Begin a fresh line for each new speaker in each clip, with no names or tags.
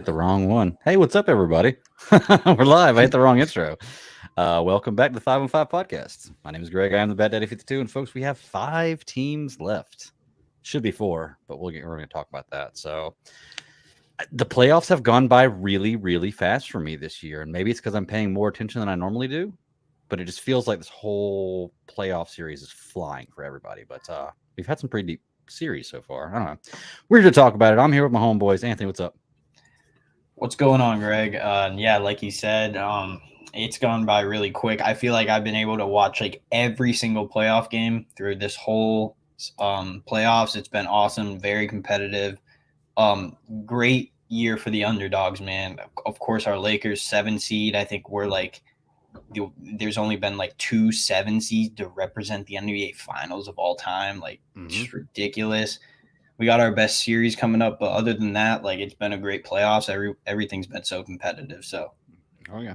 the wrong one. Hey, what's up, everybody? We're live. I hit the wrong intro. Welcome back to the 515 podcast. My name is Greg. I am the Bat Daddy 52, and folks, we have 5 teams left. Should be 4, but we're going to talk about that. So, the playoffs have gone by really, really fast for me this year, and maybe it's because I'm paying more attention than I normally do. But it just feels like this whole playoff series is flying for everybody. But we've had some pretty deep series so far. I don't know. We're here to talk about it. I'm here with my homeboys. Anthony, what's up?
What's going on, Greg? Yeah, like you said, it's gone by really quick. I feel like I've been able to watch like every single playoff game through this whole playoffs. It's been awesome, very competitive. Great year for the underdogs, man. Of course, our Lakers 7 seed. I think we're like there's only been like 2 7 seeds to represent the NBA Finals of all time. Like just ridiculous. We got our best series coming up, but other than that, like it's been a great playoffs. Everything's been so competitive. So,
yeah.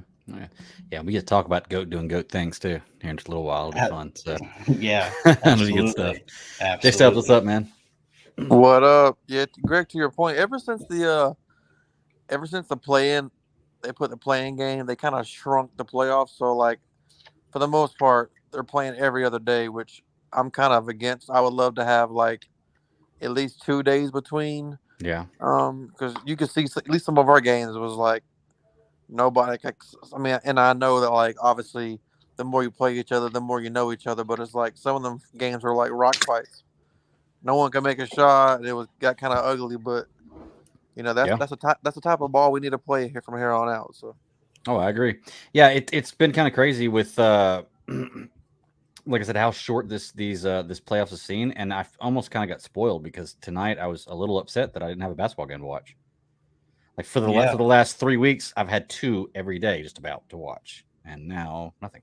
We get to talk about GOAT doing GOAT things too here in just a little while. It'll be fun. So,
yeah,
absolutely good stuff. J-Stealth, what's up, man?
What up? Yeah, Greg. To your point, ever since the play-in, they put the play-in game. They kind of shrunk the playoffs. So, like, for the most part, they're playing every other day, which I'm kind of against. I would love to have like at least 2 days between.
Yeah.
Because you could see at least some of our games was like nobody. I mean, and I know that like obviously the more you play each other, the more you know each other. But it's like some of them games were like rock fights. No one can make a shot. It got kind of ugly, but you know that's the type of ball we need to play here from here on out. So.
Oh, I agree. Yeah, it's been kind of crazy with like I said, how short this playoffs has seen, and I almost kind of got spoiled because tonight I was a little upset that I didn't have a basketball game to watch. Like for the last 3 weeks, I've had 2 every day just about to watch, and now nothing.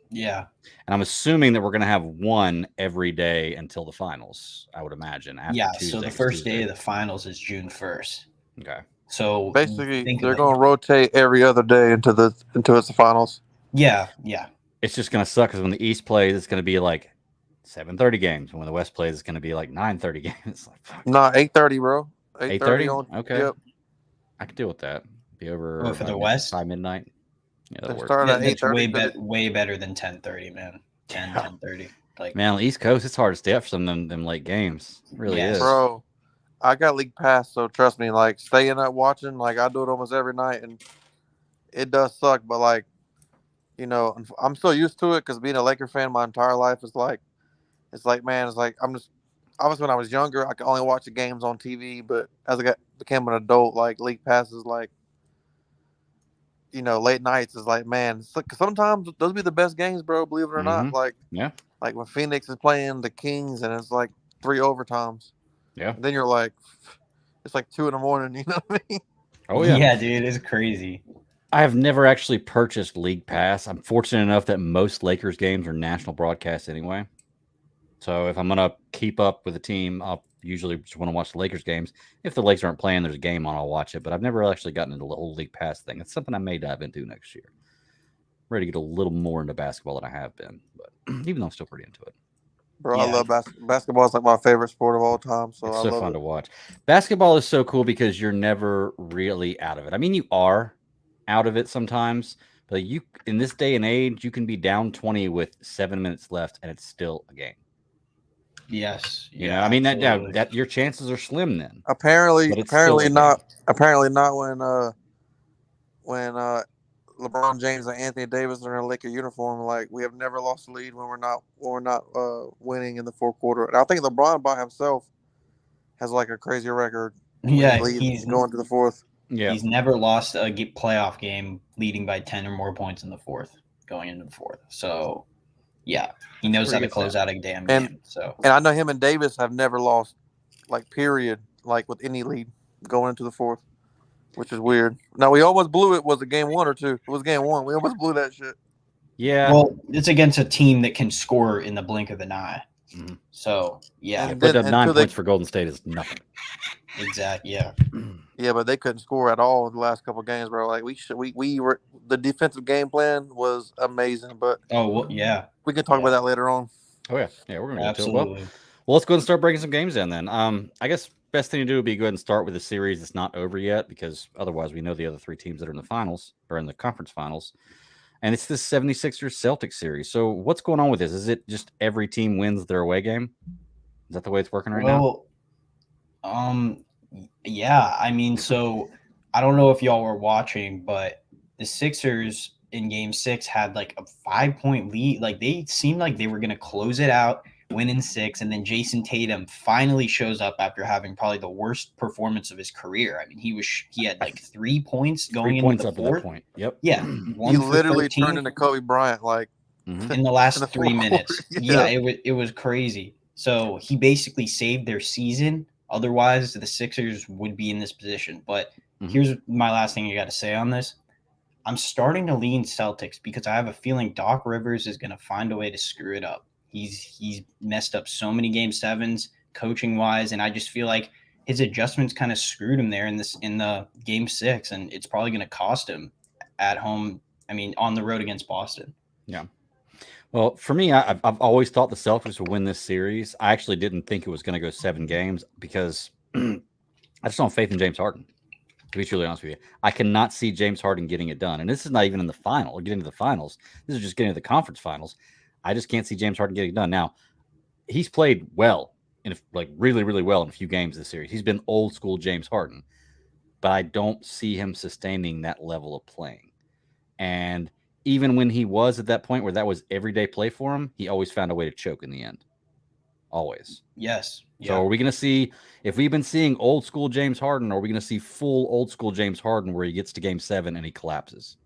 Yeah,
and I'm assuming that we're going to have 1 every day until the finals. I would imagine. After Tuesday,
so the first day of the finals is June 1st.
Okay.
So
basically, they're going to rotate every other day until it's the finals.
Yeah.
It's just going to suck because when the East plays, it's going to be like 7:30 games, and when the West plays, it's going to be like 9:30 games. Like,
nah, 8:30, bro.
8:30. Okay.
Yep.
I could deal with that. Be over
for the West
by midnight. Yeah,
that works. At 8:30.
Way better than 10:30, man. 10:30. Like,
man, on the East Coast, it's hard to stay up for some of them late games. It really is,
bro. I got league pass, so trust me. Like staying up watching, like I do it almost every night, and it does suck. But like, you know, I'm so used to it because being a Laker fan my entire life is like, man, it's like I'm just. Obviously, when I was younger, I could only watch the games on TV. But as I became an adult, like league passes, like, you know, late nights is like, man, sometimes those be the best games, bro. Believe it or not, like,
yeah,
like when Phoenix is playing the Kings and it's like 3 overtimes.
Yeah,
and then you're like, it's like 2 a.m. You know what I mean?
Oh yeah,
yeah, dude, it's crazy.
I have never actually purchased League Pass. I'm fortunate enough that most Lakers games are national broadcasts anyway. So if I'm going to keep up with the team, I'll usually just want to watch the Lakers games. If the Lakers aren't playing, there's a game on, I'll watch it. But I've never actually gotten into the whole League Pass thing. It's something I may dive into next year. I'm ready to get a little more into basketball than I have been. But even though I'm still pretty into it.
Bro, yeah. I love basketball. It's like my favorite sport of all time. So
it's
I
so
love
fun to watch. Basketball is so cool because you're never really out of it. I mean, you are out of it sometimes, but you in this day and age, you can be down 20 with 7 minutes left, and it's still a game.
Yes.
You know, I mean that your chances are slim then.
Apparently not when LeBron James and Anthony Davis are in a Laker uniform. Like we have never lost a lead when we're not winning in the fourth quarter. And I think LeBron by himself has like a crazy record.
Yeah,
he's going to the fourth.
Yeah,
he's never lost a playoff game leading by 10 or more points in the fourth, going into the fourth. So, yeah, he knows how to close out a damn game.
And I know him and Davis have never lost, like period, like with any lead going into the fourth, which is weird. Now we almost blew it. Was it game 1 or 2? It was game 1. We almost blew that shit.
Yeah.
Well, it's against a team that can score in the blink of an eye.
Mm-hmm.
So yeah,
put up 9 points for Golden State is nothing.
Exactly. Yeah.
Yeah, but they couldn't score at all in the last couple of games, bro. Like we were the defensive game plan was amazing, but
yeah,
we can talk about that later on.
Oh yeah, we're gonna get to it. Well, let's go ahead and start breaking some games down then. I guess best thing to do would be go ahead and start with a series that's not over yet, because otherwise we know the other 3 teams that are in the finals or in the conference finals. And it's this 76ers Celtics series. So what's going on with this? Is it just every team wins their away game? Is that the way it's working right now?
Well, yeah. I mean, so I don't know if y'all were watching, but the Sixers in Game 6 had like a 5-point lead. Like they seemed like they were going to close it out, win in 6, and then Jason Tatum finally shows up after having probably the worst performance of his career. I mean, he had like 3 points going
3
into
points
the
up to that
fourth.
point. Yep.
Yeah,
He
1 for
literally
13
turned into Kobe Bryant, like
in the last
in the
3
fourth
minutes.
quarter.
Yeah,
Yeah.
it was crazy. So he basically saved their season. Otherwise, the Sixers would be in this position. But
Mhm.
here's my last thing I got to say on this. I'm starting to lean Celtics because I have a feeling Doc Rivers is going to find a way to screw it up. He's messed up so many Game 7s coaching wise, and I just feel like his adjustments kind of screwed him there in the Game 6, and it's probably going to cost him at home. I mean, on the road against Boston.
Yeah. Well, for me, I've always thought the Celtics would win this series. I actually didn't think it was going to go 7 games because I just don't have faith in James Harden. To be truly honest with you, I cannot see James Harden getting it done. And this is not even in the final or getting to the finals. This is just getting to the conference finals. I just can't see James Harden getting it done. Now, he's played well like really, really well in a few games this series. He's been old school James Harden, but I don't see him sustaining that level of playing. And even when he was at that point where that was everyday play for him, he always found a way to choke in the end. Always.
Yes.
So are we going to see, if we've been seeing old school James Harden, are we going to see full old school James Harden where he gets to Game 7 and he collapses?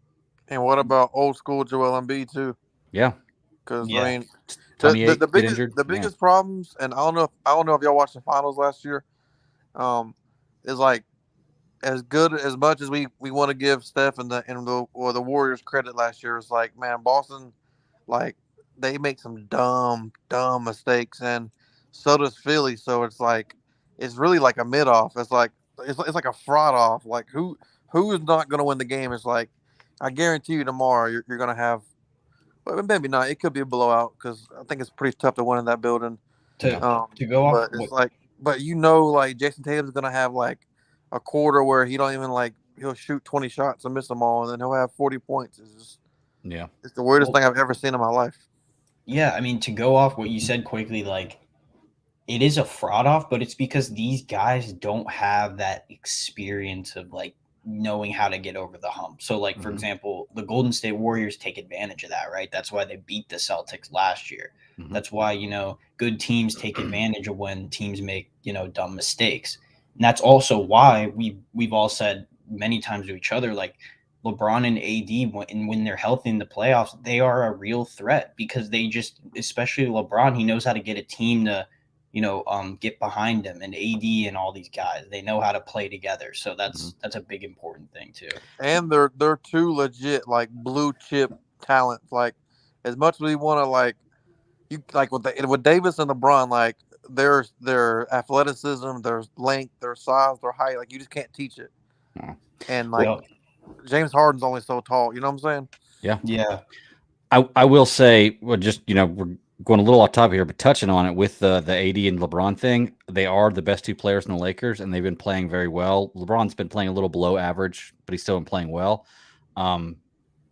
And what about old school Joel Embiid too?
Yeah.
Because
Yeah.
I mean,
Tommy
the
Eight, get
biggest
injured.
the biggest problems, and I don't know if y'all watched the finals last year. Is like as good as much as we want to give Steph and the Warriors credit last year. It's like, man, Boston, like they make some dumb mistakes, and so does Philly. So it's like it's really like a mid off. It's like a fraud off. Like who is not going to win the game? It's like I guarantee you tomorrow you're going to have. Well, maybe not. It could be a blowout because I think it's pretty tough to win in that building.
To go off,
But it's like, but like Jason Tatum's gonna have like a quarter where he don't even like he'll shoot 20 shots and miss them all, and then he'll have 40 points. It's the weirdest thing I've ever seen in my life.
Yeah, I mean, to go off what you said quickly, like it is a fraud off, but it's because these guys don't have that experience of like knowing how to get over the hump. So, like, for example, the Golden State Warriors take advantage of that, right? That's why they beat the Celtics last year. That's why, good teams take advantage of when teams make, dumb mistakes. And that's also why we've all said many times to each other, like LeBron and AD, when they're healthy in the playoffs, they are a real threat because they just, especially LeBron, he knows how to get a team to, get behind him, and AD and all these guys, they know how to play together. So that's a big important thing too.
And they're two legit like blue chip talents. Like as much as we want to with Davis and LeBron, like their athleticism, their length, their size, their height, like you just can't teach it. And like James Harden's only so tall. You know what I'm saying?
Yeah.
I will say, well, just we're going a little off topic here, but touching on it with the AD and LeBron thing, they are the best 2 players in the Lakers, and they've been playing very well. LeBron's been playing a little below average, but he's still been playing well.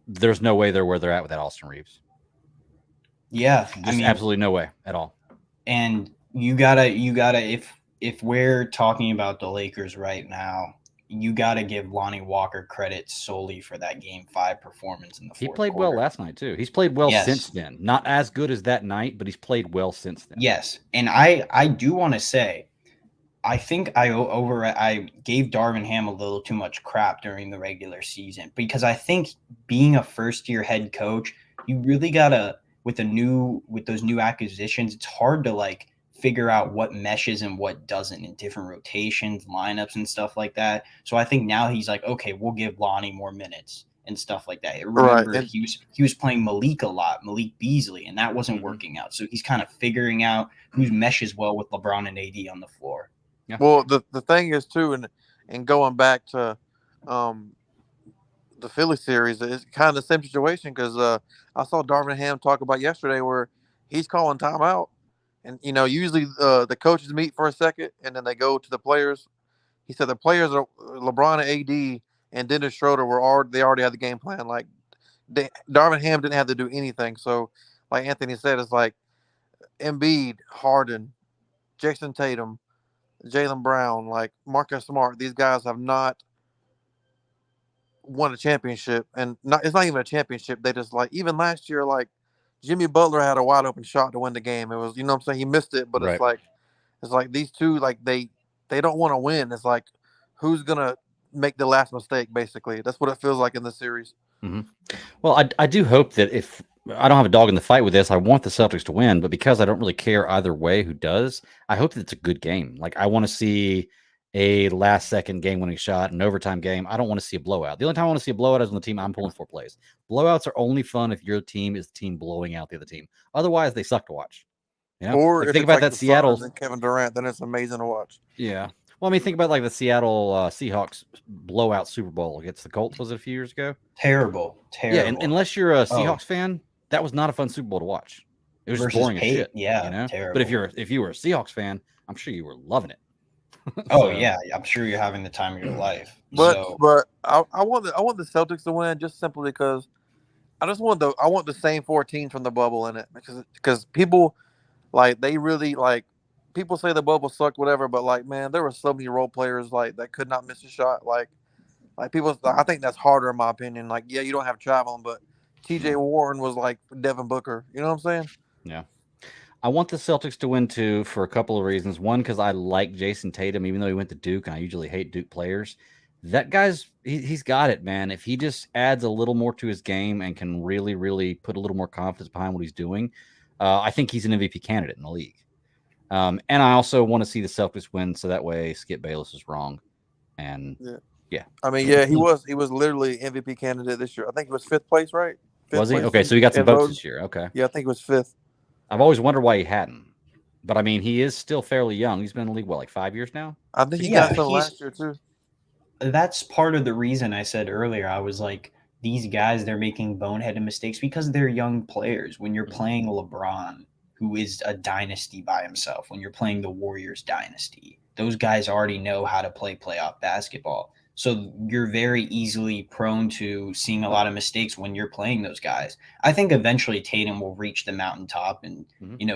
There's no way they're where they're at without Austin Reeves.
Yeah,
absolutely no way at all.
And you gotta if we're talking about the Lakers right now, you gotta give Lonnie Walker credit solely for that Game 5 performance in the fourth
He played
quarter.
well last night too. He's played well since then. Not as good as that night, but he's played well since then.
Yes, and I do want to say, I think I gave Darvin Ham a little too much crap during the regular season because I think being a first-year head coach, you really gotta with those new acquisitions, it's hard to like figure out what meshes and what doesn't in different rotations, lineups, and stuff like that. So I think now he's like, okay, we'll give Lonnie more minutes and stuff like that. Remember, he was playing Malik a lot, Malik Beasley, and that wasn't working out. So he's kind of figuring out who meshes well with LeBron and AD on the floor.
Yeah. Well, the thing is too, and going back to the Philly series, it's kind of the same situation because I saw Darvin Ham talk about yesterday where he's calling timeout. And usually the coaches meet for a second and then they go to the players. He said the players are LeBron and AD and Dennis Schroeder they already had the game plan. Like Darvin Ham didn't have to do anything. So, like Anthony said, it's like Embiid, Harden, Jason Tatum, Jaylen Brown, like Marcus Smart. These guys have not won a championship, and it's not even a championship. They just like even last year, like Jimmy Butler had a wide open shot to win the game. It was, what I'm saying, he missed it, but
Right.
it's like these two, like they don't want to win. It's like who's gonna make the last mistake? Basically, that's what it feels like in this series.
Mm-hmm. Well, I do hope that if I don't have a dog in the fight with this, I want the Celtics to win, but because I don't really care either way who does, I hope that it's a good game. Like I want to see a last second game winning shot, an overtime game. I don't want to see a blowout. The only time I want to see a blowout is when the team I'm pulling for plays. Blowouts are only fun if your team is the team blowing out the other team. Otherwise, they suck to watch.
Or
like,
if
think
it's
about
like
that
the
Seattle
Suns and Kevin Durant, then it's amazing to watch.
Yeah. Well, I mean, think about like the Seattle Seahawks blowout Super Bowl against the Colts. Was it a few years ago?
Terrible.
Yeah, and unless you're a Seahawks fan, that was not a fun Super Bowl to watch. It was just boring as shit.
Yeah, terrible.
But if you were a Seahawks fan, I'm sure you were loving it.
Oh yeah, I'm sure you're having the time of your life.
But I want the Celtics to win just simply because I want the same 4 teams from the bubble in it because people like they really like people say the bubble sucked whatever, but like man, there were so many role players like that could not miss a shot. Like people, I think that's harder in my opinion. Like yeah, you don't have traveling, but T.J. Warren was like Devin Booker. You know what I'm saying?
Yeah. I want the Celtics to win too for a couple of reasons. One, because I like Jason Tatum, even though he went to Duke, and I usually hate Duke players. That guy's he's got it, man. If he just adds a little more to his game and can really, really put a little more confidence behind what he's doing, I think he's an MVP candidate in the league. And I also want to see the Celtics win, so that way Skip Bayless is wrong. And yeah.
I mean, yeah, he was literally MVP candidate this year. I think he was 5th place, right?
Was he? Okay, so he got some votes this year. Okay.
Yeah, I think it was 5th.
I've always wondered why he hadn't. But I mean, he is still fairly young. He's been in the league, what, like 5 years now?
I think he got some last year too.
That's part of the reason I said earlier. I was like, these guys, they're making boneheaded mistakes because they're young players. When you're playing LeBron, who is a dynasty by himself, when you're playing the Warriors dynasty, those guys already know how to play playoff basketball. So you're very easily prone to seeing a lot of mistakes when you're playing those guys. I think eventually Tatum will reach the mountaintop and,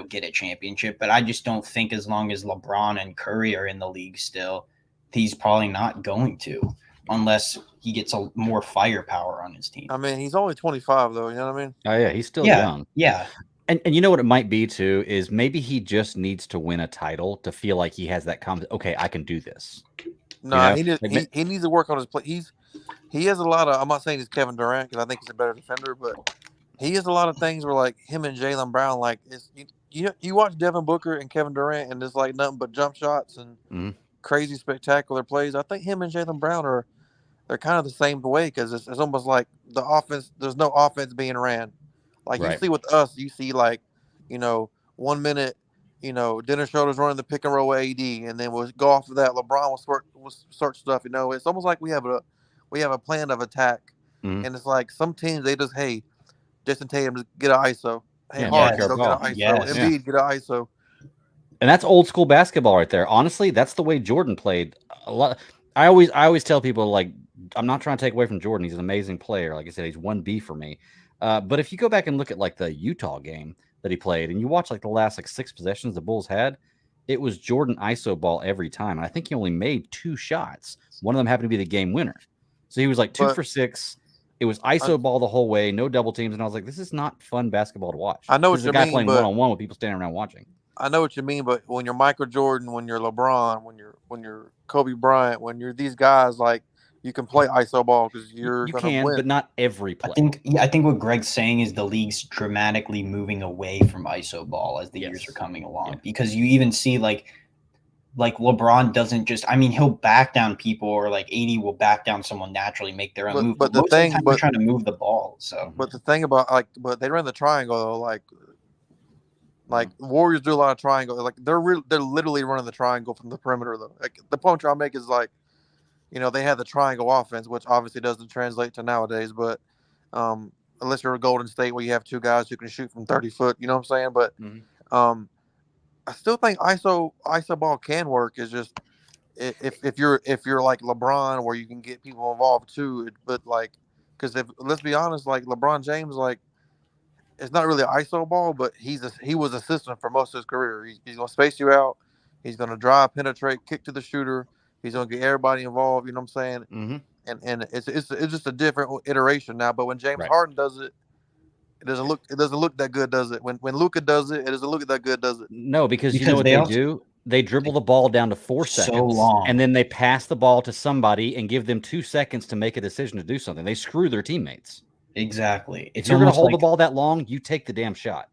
get a championship. But I just don't think as long as LeBron and Curry are in the league still, he's probably not going to unless he gets more firepower on his team.
I mean, he's only 25, though. You know what I mean?
Oh, yeah. He's still young.
Yeah.
And you know what it might be, too, is maybe he just needs to win a title to feel like he has that confidence. Okay, I can do this.
No, he needs to work on his play. He has a lot of. I'm not saying he's Kevin Durant because I think he's a better defender, but he has a lot of things where like him and Jaylen Brown, like you watch Devin Booker and Kevin Durant, and it's like nothing but jump shots and crazy spectacular plays. I think him and Jaylen Brown they're kind of the same way because it's almost like the offense. There's no offense being ran. Like you see with us, you see like 1 minute. Dennis Schroeder's running the pick and roll AD, and then we'll go off of that. LeBron will search stuff. It's almost like we have a plan of attack, and it's like some teams they just Jason Tatum just get an ISO. Hey, Harden, get an ISO. Embiid, get an ISO.
And that's old school basketball right there. Honestly, that's the way Jordan played. A lot. I always tell people like I'm not trying to take away from Jordan. He's an amazing player. Like I said, he's 1B for me. But if you go back and look at like the Utah game that he played, and you watch like the last like 6 possessions the Bulls had, it was Jordan ISO ball every time. And I think he only made 2 shots. One of them happened to be the game winner. So he was like 2 for 6. It was ISO ball the whole way, no double teams. And I was like, this is not fun basketball to watch.
I know what you mean.
This is a guy playing one-on-one with people standing around watching.
I know what you mean, but when you're Michael Jordan, when you're LeBron, when you're Kobe Bryant, when you're these guys, like you can play ISO ball because you
can win. But not every play.
I think what Greg's saying is the league's dramatically moving away from ISO ball as the years are coming along because you even see like LeBron doesn't just. I mean, he'll back down people or like AD will back down someone naturally, make their own move. But the thing, they're trying to move the ball. So,
but the thing about but they run the triangle though, like Warriors do a lot of triangle. Like they're literally running the triangle from the perimeter though. Like the point I'll make is like. They had the triangle offense, which obviously doesn't translate to nowadays. But unless you're a Golden State where you have 2 guys who can shoot from 30 foot, you know what I'm saying? But I still think ISO ball can work. It's just if you're like LeBron, where you can get people involved too. But like, because if let's be honest, like LeBron James, like it's not really ISO ball, but he was a system for most of his career. He's gonna space you out. He's gonna drive, penetrate, kick to the shooter. He's gonna get everybody involved. You know what I'm saying?
Mm-hmm.
And it's just a different iteration now. But when James
Right.
Harden does it, it doesn't look that good, does it? When Luka does it, it doesn't look that good, does it?
No, because you
Because
know what
they
they
also-
do? They dribble the ball down to 4
So
seconds,
long.
and then they pass the ball to somebody and give them 2 seconds to make a decision to do something. They screw their teammates.
Exactly.
If you're going to hold the ball that long, you take the damn shot.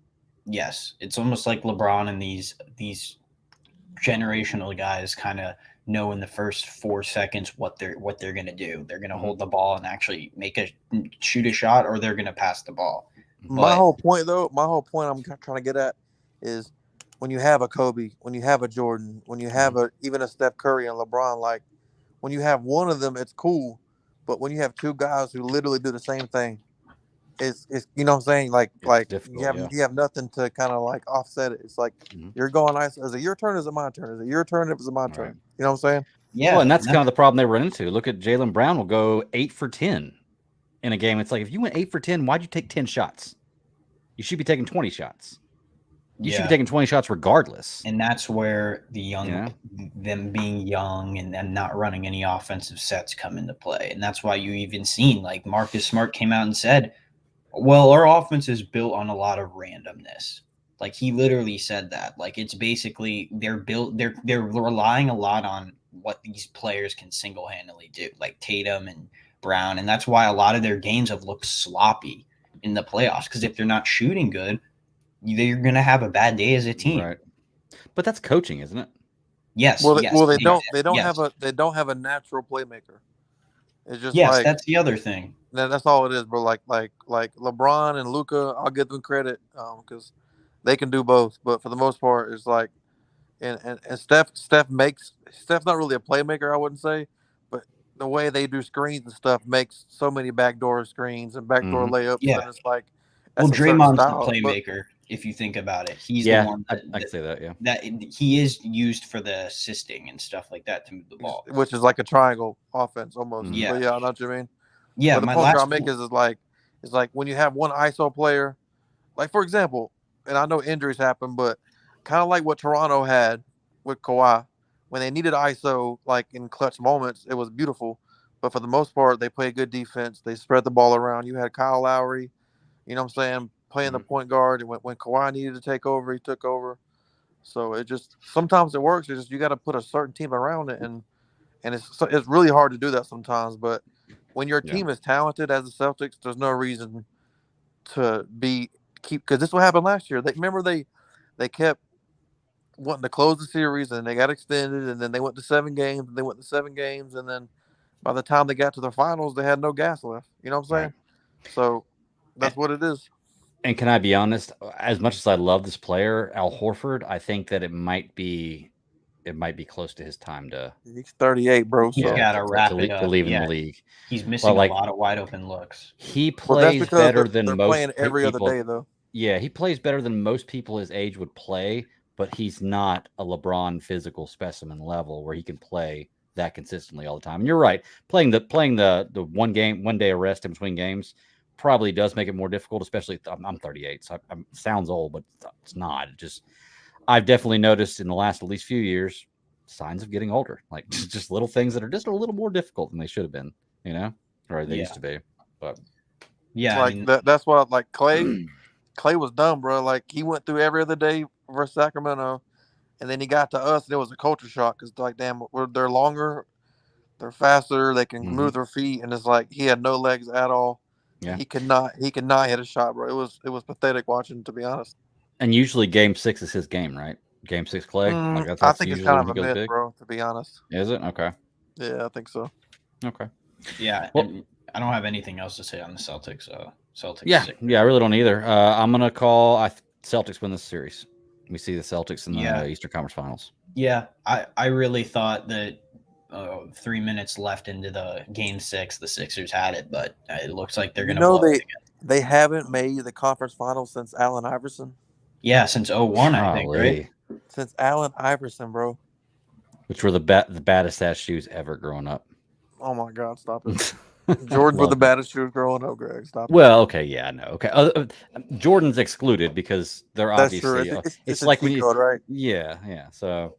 Yes, it's almost like LeBron and these generational guys kind of know in the first 4 seconds what they're going to do. They're going to hold the ball and actually shoot a shot, or they're going to pass the ball.
My whole point I'm trying to get at is when you have a Kobe, when you have a Jordan, when you have even a Steph Curry and LeBron, like when you have one of them, it's cool. But when you have two guys who literally do the same thing, it's you know what I'm saying? Like you have nothing to kind of like offset it. It's like you're going nice. Is it your turn? Is it my turn? Is it your turn? Is it my turn? You know what I'm saying?
Yeah.
Well, and that's kind of the problem they run into. Look at Jaylen Brown will go 8 for 10 in a game. It's like, if you went 8 for 10, why'd you take 10 shots? You should be taking 20 shots. You should be taking 20 shots regardless.
And that's where the them being young and them not running any offensive sets come into play. And that's why you even seen like Marcus Smart came out and said, well, our offense is built on a lot of randomness. Like he literally said that. Like it's basically they're relying a lot on what these players can single-handedly do, like Tatum and Brown. And that's why a lot of their games have looked sloppy in the playoffs, because if they're not shooting good, you're going to have a bad day as a team.
Right. But that's coaching, isn't it?
Yes.
Well,
yes,
they don't have a natural playmaker. It's just
that's the other thing.
That's all it is, bro. Like LeBron and Luka, I'll give them credit because they can do both. But for the most part, it's like, and Steph's not really a playmaker, I wouldn't say, but the way they do screens and stuff makes so many backdoor screens and backdoor layups.
Yeah.
And it's like,
Draymond's the playmaker. If you think about it, he's the one
I can say that. Yeah,
that he is used for the assisting and stuff like that to move the ball,
which is like a triangle offense almost.
Yeah,
but yeah, I know what you mean.
Yeah,
but the point I'm making is like when you have one ISO player, like for example, and I know injuries happen, but kind of like what Toronto had with Kawhi, when they needed ISO, like in clutch moments, it was beautiful. But for the most part, they played good defense. They spread the ball around. You had Kyle Lowry, you know what I'm saying, playing the point guard. And when Kawhi needed to take over, he took over. So it just sometimes it works. It's just you got to put a certain team around it, and it's really hard to do that sometimes. But when your team is talented as the Celtics, there's no reason to keep, because this is what happened last year. They kept wanting to close the series, and they got extended, and then they went to 7 games, and they went to 7 games, and then by the time they got to the finals, they had no gas left. You know what I'm saying? Right. So that's what it is.
And can I be honest? As much as I love this player, Al Horford, I think that it might be close to his time to.
He's 38, bro.
He's got to wrap it up.
To leave in the league.
He's missing a lot of wide open looks.
He plays better than most.
Playing every other day, though.
Yeah, he plays better than most people his age would play, but he's not a LeBron physical specimen level where he can play that consistently all the time. And you're right, playing the 1 day rest in between games probably does make it more difficult, especially I'm 38, so it sounds old, but it's not. It just, I've definitely noticed in the last at least few years signs of getting older, like just little things that are just a little more difficult than they should have been, or they used to be. But
yeah,
like that's why, like Clay was dumb, bro. Like he went through every other day versus Sacramento, and then he got to us, and it was a culture shock because like, damn, they're longer, they're faster, they can move their feet, and it's like he had no legs at all. Yeah, he could not hit a shot, bro. It was pathetic watching, to be honest.
And usually Game 6 is his game, right? Game 6 Clay.
Like I think it's kind of a myth, bro. To be honest.
Is it? Okay.
Yeah, I think so.
Okay.
Yeah, well, I don't have anything else to say on the Celtics. Celtics.
Yeah, I really don't either. I'm gonna call. Celtics win this series. We see the Celtics in the Eastern Conference Finals.
Yeah, I really thought that 3 minutes left into the Game 6, the Sixers had it, but it looks like they're gonna.
They haven't made the conference finals since Allen Iverson.
Yeah, since 2001, I think, right?
since Allen Iverson, bro.
Which were the baddest ass shoes ever growing up.
Oh my God, stop it. Jordans were the baddest shoes growing up, Greg. Stop it.
Well, okay, yeah, I know. Okay, Jordan's excluded because they're
That's true.
obviously
It's a
like
cheat
when you
code, right?
yeah. So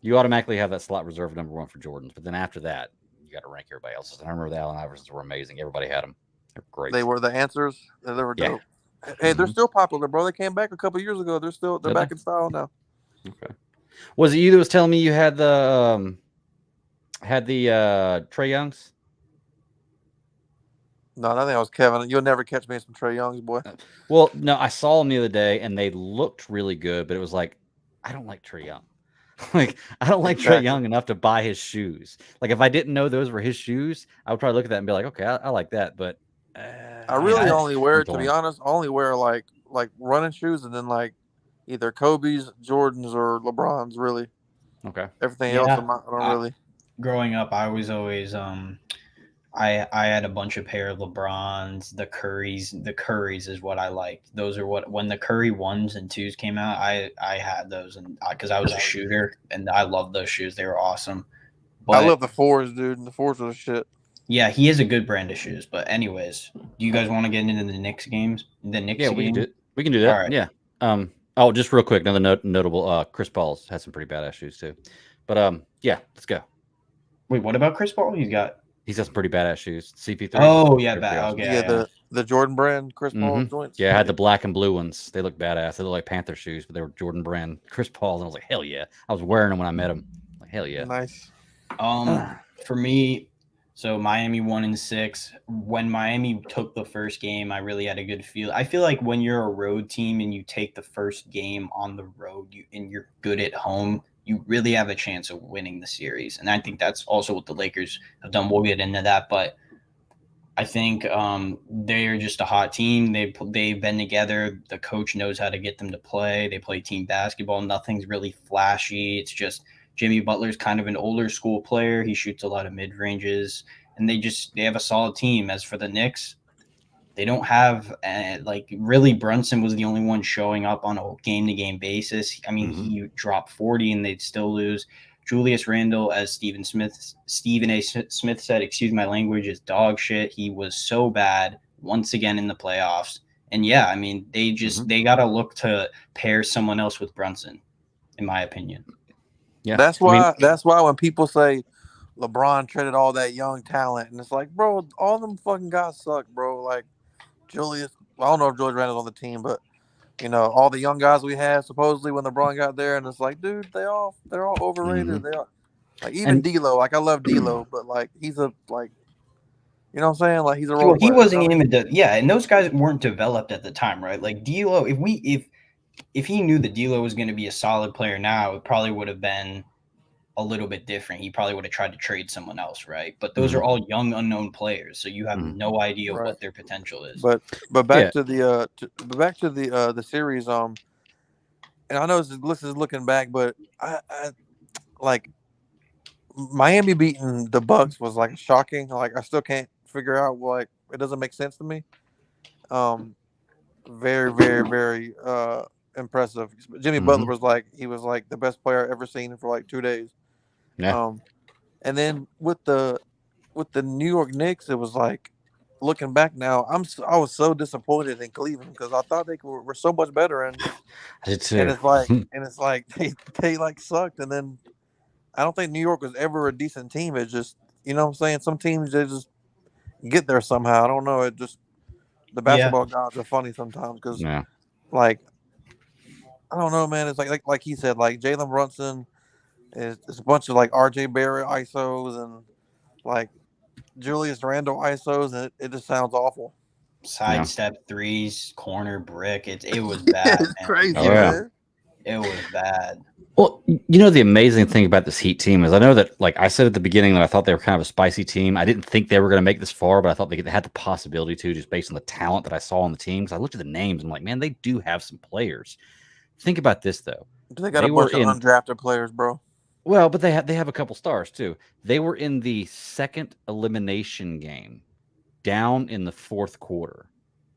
you automatically have that slot reserved number one for Jordans, but then after that, you got to rank everybody else's. And I remember the Allen Iversons were amazing. Everybody had them. They're great.
They were the answers. They were
Yeah.
dope. Hey, they're
Mhm.
still popular, bro. They came back a couple years ago. They're back in style now.
Okay. Was it you that was telling me you had the Trey Youngs?
No, I think that was Kevin. You'll never catch me in some Trey Youngs, boy.
Well, no, I saw them the other day and they looked really good, but it was like, I don't like Trey Young. Like, I don't like Trey
Exactly.
Young enough to buy his shoes. Like, if I didn't know those were his shoes, I would probably look at that and be like, okay, I like that. But
I really
I-
only wear,
I'm
to be
torn.
honest, I only wear like running shoes and then like either Kobe's, Jordans, or LeBron's. Really,
Okay.
everything
Yeah.
else I don't really.
Growing up, I was always I had a bunch of pair of LeBrons, the Currys. The Currys is what I liked. Those are what when the Curry 1s and 2s came out, I had those and because I was a shooter and I loved those shoes. They were awesome. But
I love the fours, dude. And the fours are the shit.
yeah, he is a good brand of shoes. But anyways, do you guys want to get into the Knicks games? The Knicks
Yeah,
game?
we can do it. We can do that.
All right.
Yeah. Oh, just real quick, another notable Chris Paul's has some pretty badass shoes too. But yeah, let's go.
Wait, what about Chris Paul? He's got
He's got some pretty badass shoes. CP3.
Oh yeah,
They're pretty awesome.
okay.
Yeah, the Jordan brand Chris Paul
Mhm.
joints.
Yeah, I had the black and blue ones. They look badass. They look like Panther shoes, but they were Jordan brand Chris Paul's. And I was like, hell yeah. I was wearing them when I met him. Like, hell yeah.
Nice.
For me, so Miami 1-6. When Miami took the first game, I really had a good feel. I feel like when you're a road team and you take the first game on the road, and you're good at home, you really have a chance of winning the series. And I think that's also what the Lakers have done. We'll get into that, but I think they're just a hot team. They've been together. The coach knows how to get them to play. They play team basketball. Nothing's really flashy. It's just Jimmy Butler's kind of an older school player. He shoots a lot of mid ranges, and they have a solid team. As for the Knicks, they don't have really Brunson was the only one showing up on a game to game basis. I mean, he dropped 40 and they'd still lose. Julius Randle, as Stephen A. Smith said, excuse my language, is dog shit. He was so bad once again in the playoffs. And yeah, I mean, they got to look to pair someone else with Brunson, in my opinion.
Yeah.
That's why when people say LeBron traded all that young talent, and it's like, bro, all them fucking guys suck, bro. Like Julius, I don't know if Julius Randle's on the team, but you know, all the young guys we had supposedly when LeBron got there, and it's like, dude, they're all overrated. They are like even D'Lo. Like I love D'Lo, but like he's a like, you know what I'm saying? Like he's a role
He
player,
wasn't
you know?
even and those guys weren't developed at the time, right? Like D'Lo, if he knew that D'Lo was going to be a solid player now, it probably would have been a little bit different. He probably would have tried to trade someone else, right? But those are all young, unknown players, so you have no idea what their potential is.
But back to the series. And I know this is looking back, but I like Miami beating the Bucks was like shocking. Like I still can't figure out, like it doesn't make sense to me. Very, very, very impressive. Jimmy Butler was like the best player I've ever seen for like 2 days.
Yeah.
And then with the New York Knicks, it was like looking back now, I was so disappointed in Cleveland because I thought they were so much better, and
I did too.
and it's like they like sucked, and then I don't think New York was ever a decent team. It's just, you know what I'm saying, some teams they just get there somehow. I don't know. It just the basketball gods are funny sometimes because like I don't know, man. It's like he said, like Jalen Brunson. It's a bunch of like RJ Barrett ISOs and like Julius Randle ISOs, and it just sounds awful.
Sidestep threes, corner brick. It was bad.
It's crazy,
man. It was bad.
Well, you know, the amazing thing about this Heat team is I know that, like I said at the beginning, that I thought they were kind of a spicy team. I didn't think they were going to make this far, but I thought they had the possibility to, just based on the talent that I saw on the team. Because I looked at the names and I'm like, man, they do have some players. Think about this, though.
They got a bunch of undrafted players, bro.
Well, but they have a couple stars too. They were in the second elimination game, down in the fourth quarter,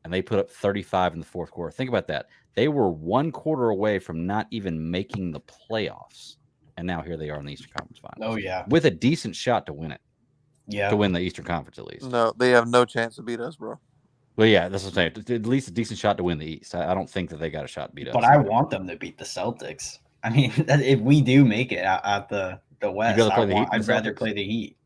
and they put up 35 in the fourth quarter. Think about that. They were one quarter away from not even making the playoffs, and now here they are in the Eastern Conference Finals.
Oh yeah,
with a decent shot to win it,
yeah.
to win the Eastern Conference at least.
No, they have no chance to beat us, bro.
Well, yeah, that's what I'm saying. At least a decent shot to win the East. I don't think that they got a shot to beat us.
But I want them to beat the Celtics. I mean, if we do make it out the West, I'd rather play the Heat.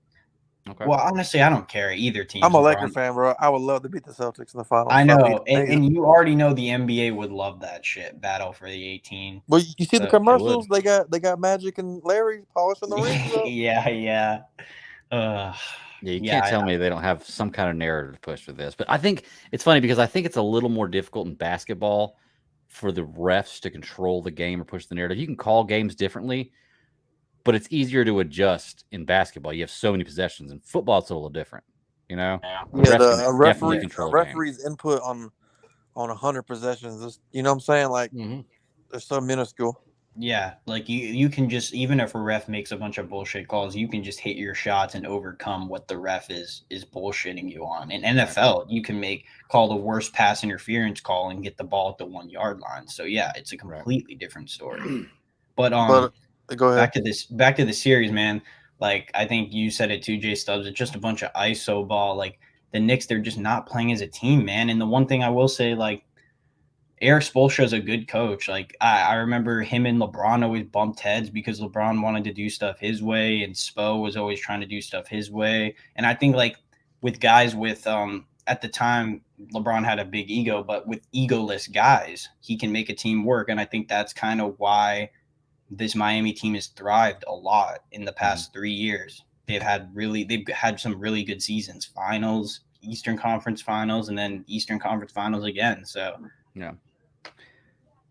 Okay.
Well, honestly, I don't care either team.
I'm a Laker fan, bro. I would love to beat the Celtics in the finals.
I know, and you already know the NBA would love that shit. Battle for the 18.
Well, you see the commercials? They got Magic and Larry polishing the rings up.
Yeah.
You can't tell me they don't have some kind of narrative push for this. But I think it's funny because I think it's a little more difficult in basketball for the refs to control the game or push the narrative. You can call games differently, but it's easier to adjust in basketball. You have so many possessions. In football, it's a little different.
The referee's input on 100 possessions. You know what I'm saying? Like, they're so minuscule.
Yeah, like you can just, even if a ref makes a bunch of bullshit calls, you can just hit your shots and overcome what the ref is bullshitting you on. In NFL, you can call the worst pass interference call and get the ball at the 1 yard line. So yeah, it's a completely different story. But
go ahead.
Back to the series, man. Like, I think you said it too, Jay Stubbs. It's just a bunch of ISO ball. Like, the Knicks, they're just not playing as a team, man. And the one thing I will say, like, Eric Spoelstra is a good coach. Like, I remember him and LeBron always bumped heads because LeBron wanted to do stuff his way and Spo was always trying to do stuff his way. And I think, like, with guys with at the time, LeBron had a big ego, but with egoless guys, he can make a team work. And I think that's kind of why this Miami team has thrived a lot in the past 3 years. They've had some really good seasons, finals, Eastern Conference Finals, and then Eastern Conference Finals again. So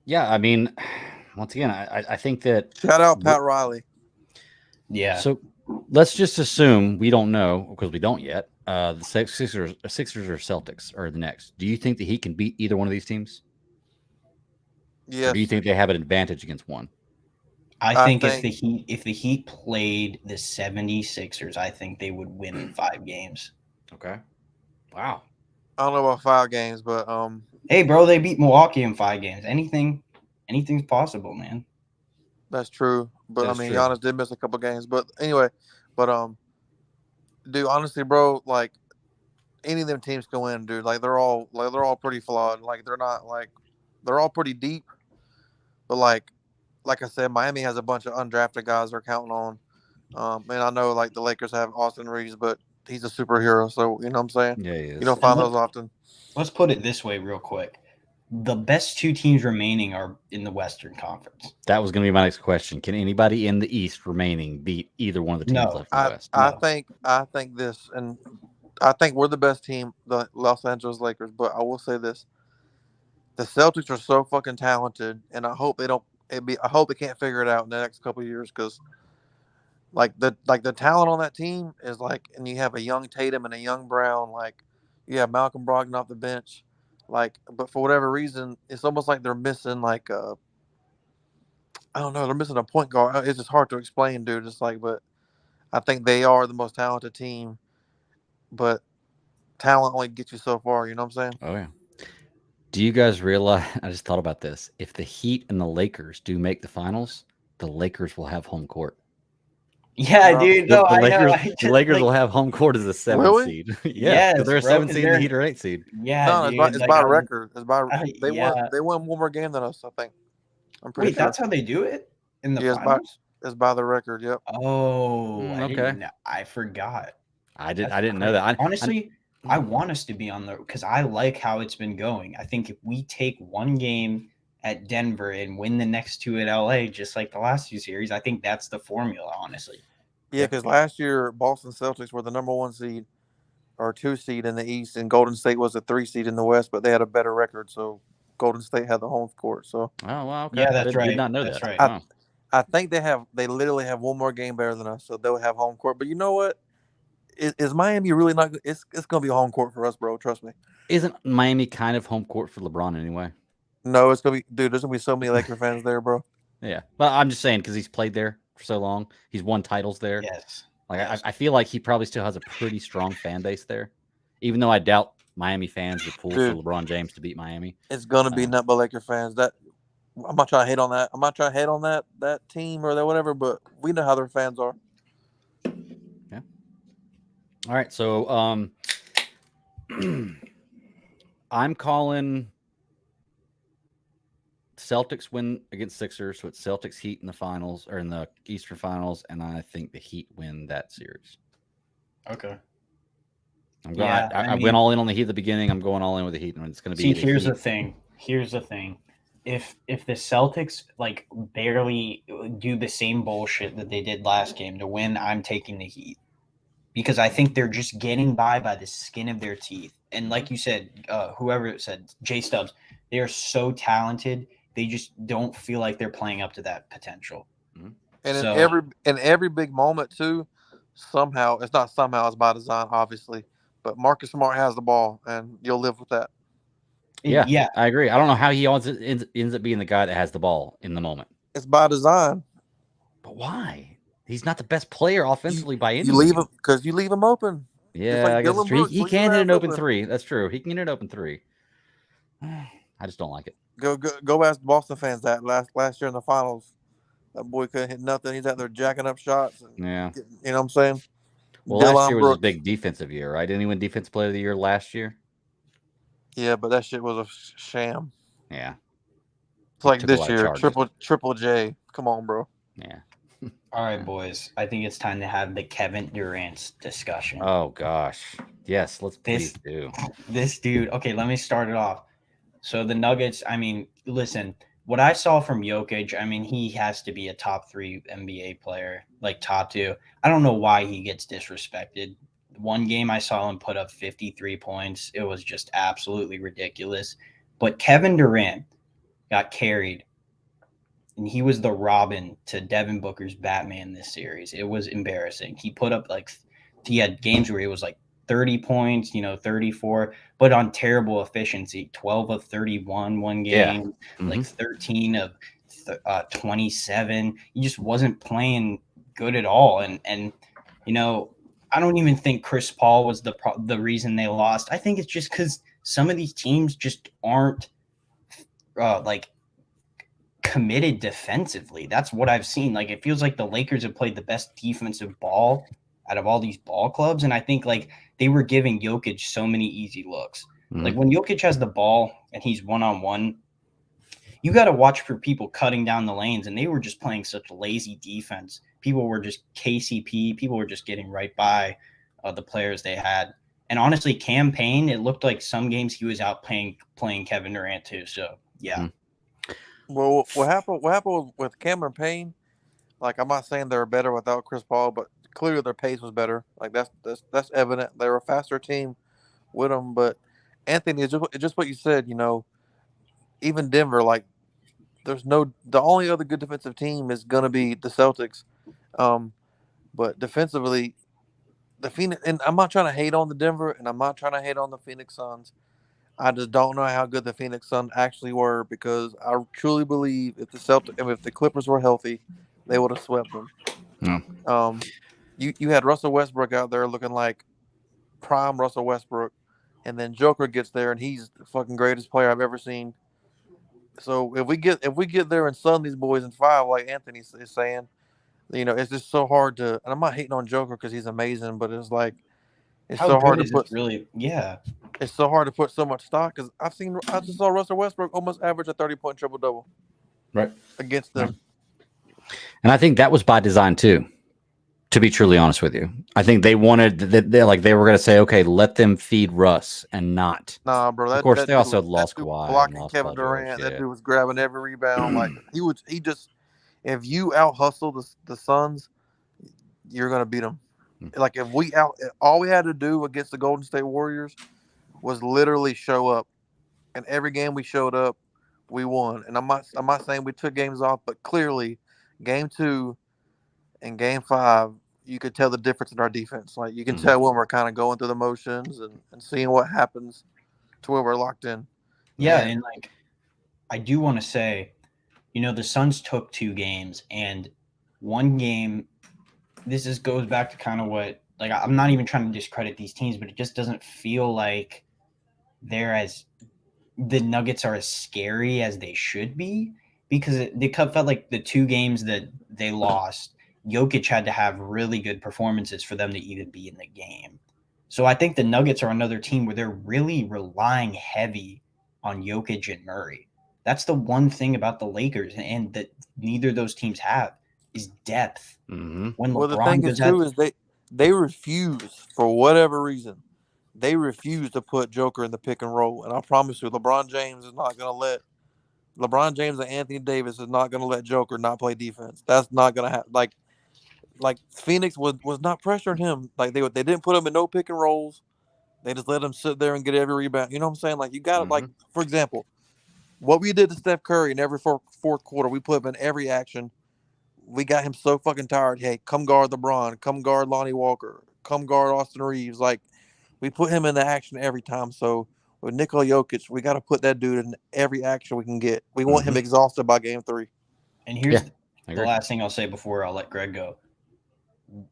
yeah. I mean, once again, I think that
shout out Pat Riley.
Yeah.
So let's just assume we don't know because we don't yet. The Sixers or Celtics are the next. Do you think that he can beat either one of these teams?
Yes.
Or do you think they have an advantage against one?
I think if the Heat played the 76ers, I think they would win in 5 games.
Okay. Wow.
I don't know about 5 games, but
hey, bro, they beat Milwaukee in 5 games. Anything's possible, man.
That's true. But I mean, Giannis did miss a couple games. But anyway, dude, honestly, bro, like, any of them teams can win, dude. Like, they're all pretty flawed. Like, they're all pretty deep. But like I said, Miami has a bunch of undrafted guys they're counting on. And I know, like, the Lakers have Austin Reeves, but he's a superhero, so you know what I'm saying?
Yeah, he is.
You don't find those often.
Let's put it this way real quick. The best 2 teams remaining are in the Western Conference.
That was going to be my next question. Can anybody in the East remaining beat either one of the teams left in the West?
I think this, and I think we're the best team, the Los Angeles Lakers, but I will say this. The Celtics are so fucking talented, and I hope they can't figure it out in the next couple of years, because the talent on that team is like, and you have a young Tatum and a young Brown, like you have Malcolm Brogdon off the bench, like, but for whatever reason, it's almost like they're missing like I don't know, they're missing a point guard. It's just hard to explain, dude. It's like, but I think they are the most talented team, but talent only gets you so far. You know what I'm saying?
Oh yeah. Do you guys realize? I just thought about this. If the Heat and the Lakers do make the finals, the Lakers will have home court.
Yeah, dude.
The Lakers will have home court as a 7th seed.
Yeah,
they're a 7th seed, and the Heat are 8th seed.
Yeah,
no, it's by record. It's by they won one more game than us, I think. I'm pretty sure.
That's how they do it in the finals.
It's by the record. Yep.
Oh,
okay.
I forgot.
I didn't know that.
Honestly, I want us to be on the, because I like how it's been going. I think if we take one game at Denver and win the next 2 at LA, just like the last 2 series, I think that's the formula, honestly.
Yeah, because last year Boston Celtics were the number 1 seed or 2 seed in the East, and Golden State was the 3 seed in the West, but they had a better record, so Golden State had the home court. So
wow, okay.
Yeah, that's right.
Did not know
that's
that.
Right.
Wow.
I think they literally have one more game better than us, so they'll have home court. But you know what? Is Miami really not? It's going to be a home court for us, bro. Trust me.
Isn't Miami kind of home court for LeBron anyway?
No, it's going to be, dude. There's going to be so many Laker fans there, bro.
Yeah, but I'm just saying because he's played there for so long. He's won titles there.
Yes.
Like I feel like he probably still has a pretty strong fan base there, even though I doubt Miami fans would pull
Dude.
for LeBron James to beat Miami.
It's gonna be nothing but Laker fans. That I'm not trying to hate on that. I'm not trying to hate on that team or that whatever. But we know how their fans are.
Yeah. All right. So I'm calling Celtics win against Sixers. So it's Celtics Heat in the finals or in the Eastern Finals, and I think the Heat win that series.
Okay.
I'm going. I went all in on the Heat at the beginning. I'm going all in with the Heat, and it's going to be.
See, here's the thing. Here's the thing. If the Celtics like barely do the same bullshit that they did last game to win, I'm taking the Heat because I think they're just getting by the skin of their teeth. And like you said, whoever said Jay Stubbs, they are so talented. They just don't feel like they're playing up to that potential.
And in every big moment too, somehow it's by design, obviously. But Marcus Smart has the ball, and you'll live with that.
Yeah, I agree. I don't know how he ends up being the guy that has the ball in the moment.
It's by design.
But why? He's not the best player offensively by any.
You leave him because you leave him open.
Yeah, I guess he can hit an open three. That's true. He can hit an open three. I just don't like it.
Go ask Boston fans that last year in the finals. That boy couldn't hit nothing. He's out there jacking up shots. You know what I'm saying?
Well, last year was a big defensive year, right? Didn't he win Defensive Player of the Year last year?
Yeah, but that shit was a sham.
Yeah.
It's like this year, Triple J. Come on, bro.
Yeah.
All right, boys. I think it's time to have the Kevin Durant discussion.
Oh, gosh. Yes, let's please do.
This dude. Okay, let me start it off. So the Nuggets, I mean, listen, what I saw from Jokic, I mean, he has to be a top 3 NBA player, like top 2. I don't know why he gets disrespected. One game I saw him put up 53 points. It was just absolutely ridiculous. But Kevin Durant got carried, and he was the Robin to Devin Booker's Batman this series. It was embarrassing. He put up he had games where he was like 30 points, 34, but on terrible efficiency. 12 of 31 one game, like 13 of 27. He just wasn't playing good at all. And I don't even think Chris Paul was the reason they lost. I think it's just because some of these teams just aren't committed defensively. That's what I've seen. Like, it feels like the Lakers have played the best defensive ball out of all these ball clubs. And I think they were giving Jokic so many easy looks. Like when Jokic has the ball and he's one-on-one, you got to watch for people cutting down the lanes. And they were just playing such lazy defense. People were just KCP. People were just getting right by the players they had. And honestly, Cam Payne, it looked like some games he was out playing Kevin Durant too. So, yeah.
Well, what happened with Cameron Payne? Like, I'm not saying they're better without Chris Paul, but clearly their pace was better. Like, that's evident. They were a faster team with them. But Anthony, it's just what you said. Even Denver, like, the only other good defensive team is gonna be the Celtics. But defensively, the Phoenix, and I'm not trying to hate on the Denver, and I'm not trying to hate on the Phoenix Suns. I just don't know how good the Phoenix Suns actually were, because I truly believe if the Clippers were healthy, they would have swept them. You had Russell Westbrook out there looking like prime Russell Westbrook, and then Joker gets there and he's the fucking greatest player I've ever seen. So if we get there and sun these boys in 5, like Anthony is saying, it's just so hard to. And I'm not hating on Joker because he's amazing, but it's like it's
How
so hard
good
to put.
Really, yeah.
It's so hard to put so much stock because I just saw Russell Westbrook almost average a 30-point triple-double,
right,
against them.
And I think that was by design too. To be truly honest with you, I think they wanted they were going to say, okay, let them feed Russ and not.
Nah, bro.
Of course, they also lost Kawhi,
blocking Kevin Durant. That dude was grabbing every rebound. Like he just. If you out hustle the Suns, you're gonna beat them. Like all we had to do against the Golden State Warriors was literally show up, and every game we showed up, we won. And I'm not saying we took games off, but clearly, Game 2 and Game 5, you could tell the difference in our defense. Like, you can tell when we're kind of going through the motions and seeing what happens to where we're locked in.
Yeah, and I do want to say, the Suns took 2 games, and one game, this goes back to kind of what, I'm not even trying to discredit these teams, but it just doesn't feel like the Nuggets are as scary as they should be, because it felt like the two games that they lost, Jokic had to have really good performances for them to even be in the game. So I think the Nuggets are another team where they're really relying heavy on Jokic and Murray. That's the one thing about the Lakers, and that neither of those teams have, is depth.
Mm-hmm.
When
Well, the
LeBron
thing is
goes out,
too is they refuse for whatever reason. They refuse to put Joker in the pick and roll, and I promise you, LeBron James is not going to let LeBron James and Anthony Davis is not going to let Joker not play defense. That's not going to happen. Like Phoenix was not pressuring him. Like they didn't put him in no pick and rolls. They just let him sit there and get every rebound. You know what I'm saying? Like you got to like, for example, what we did to Steph Curry in every fourth quarter, we put him in every action. We got him so fucking tired. Hey, come guard LeBron, come guard Lonnie Walker, come guard Austin Reeves. Like we put him in the action every time. So with Nikola Jokic, we got to put that dude in every action we can get. We want him exhausted by game 3.
and here's the last thing I'll say before I'll let Greg go.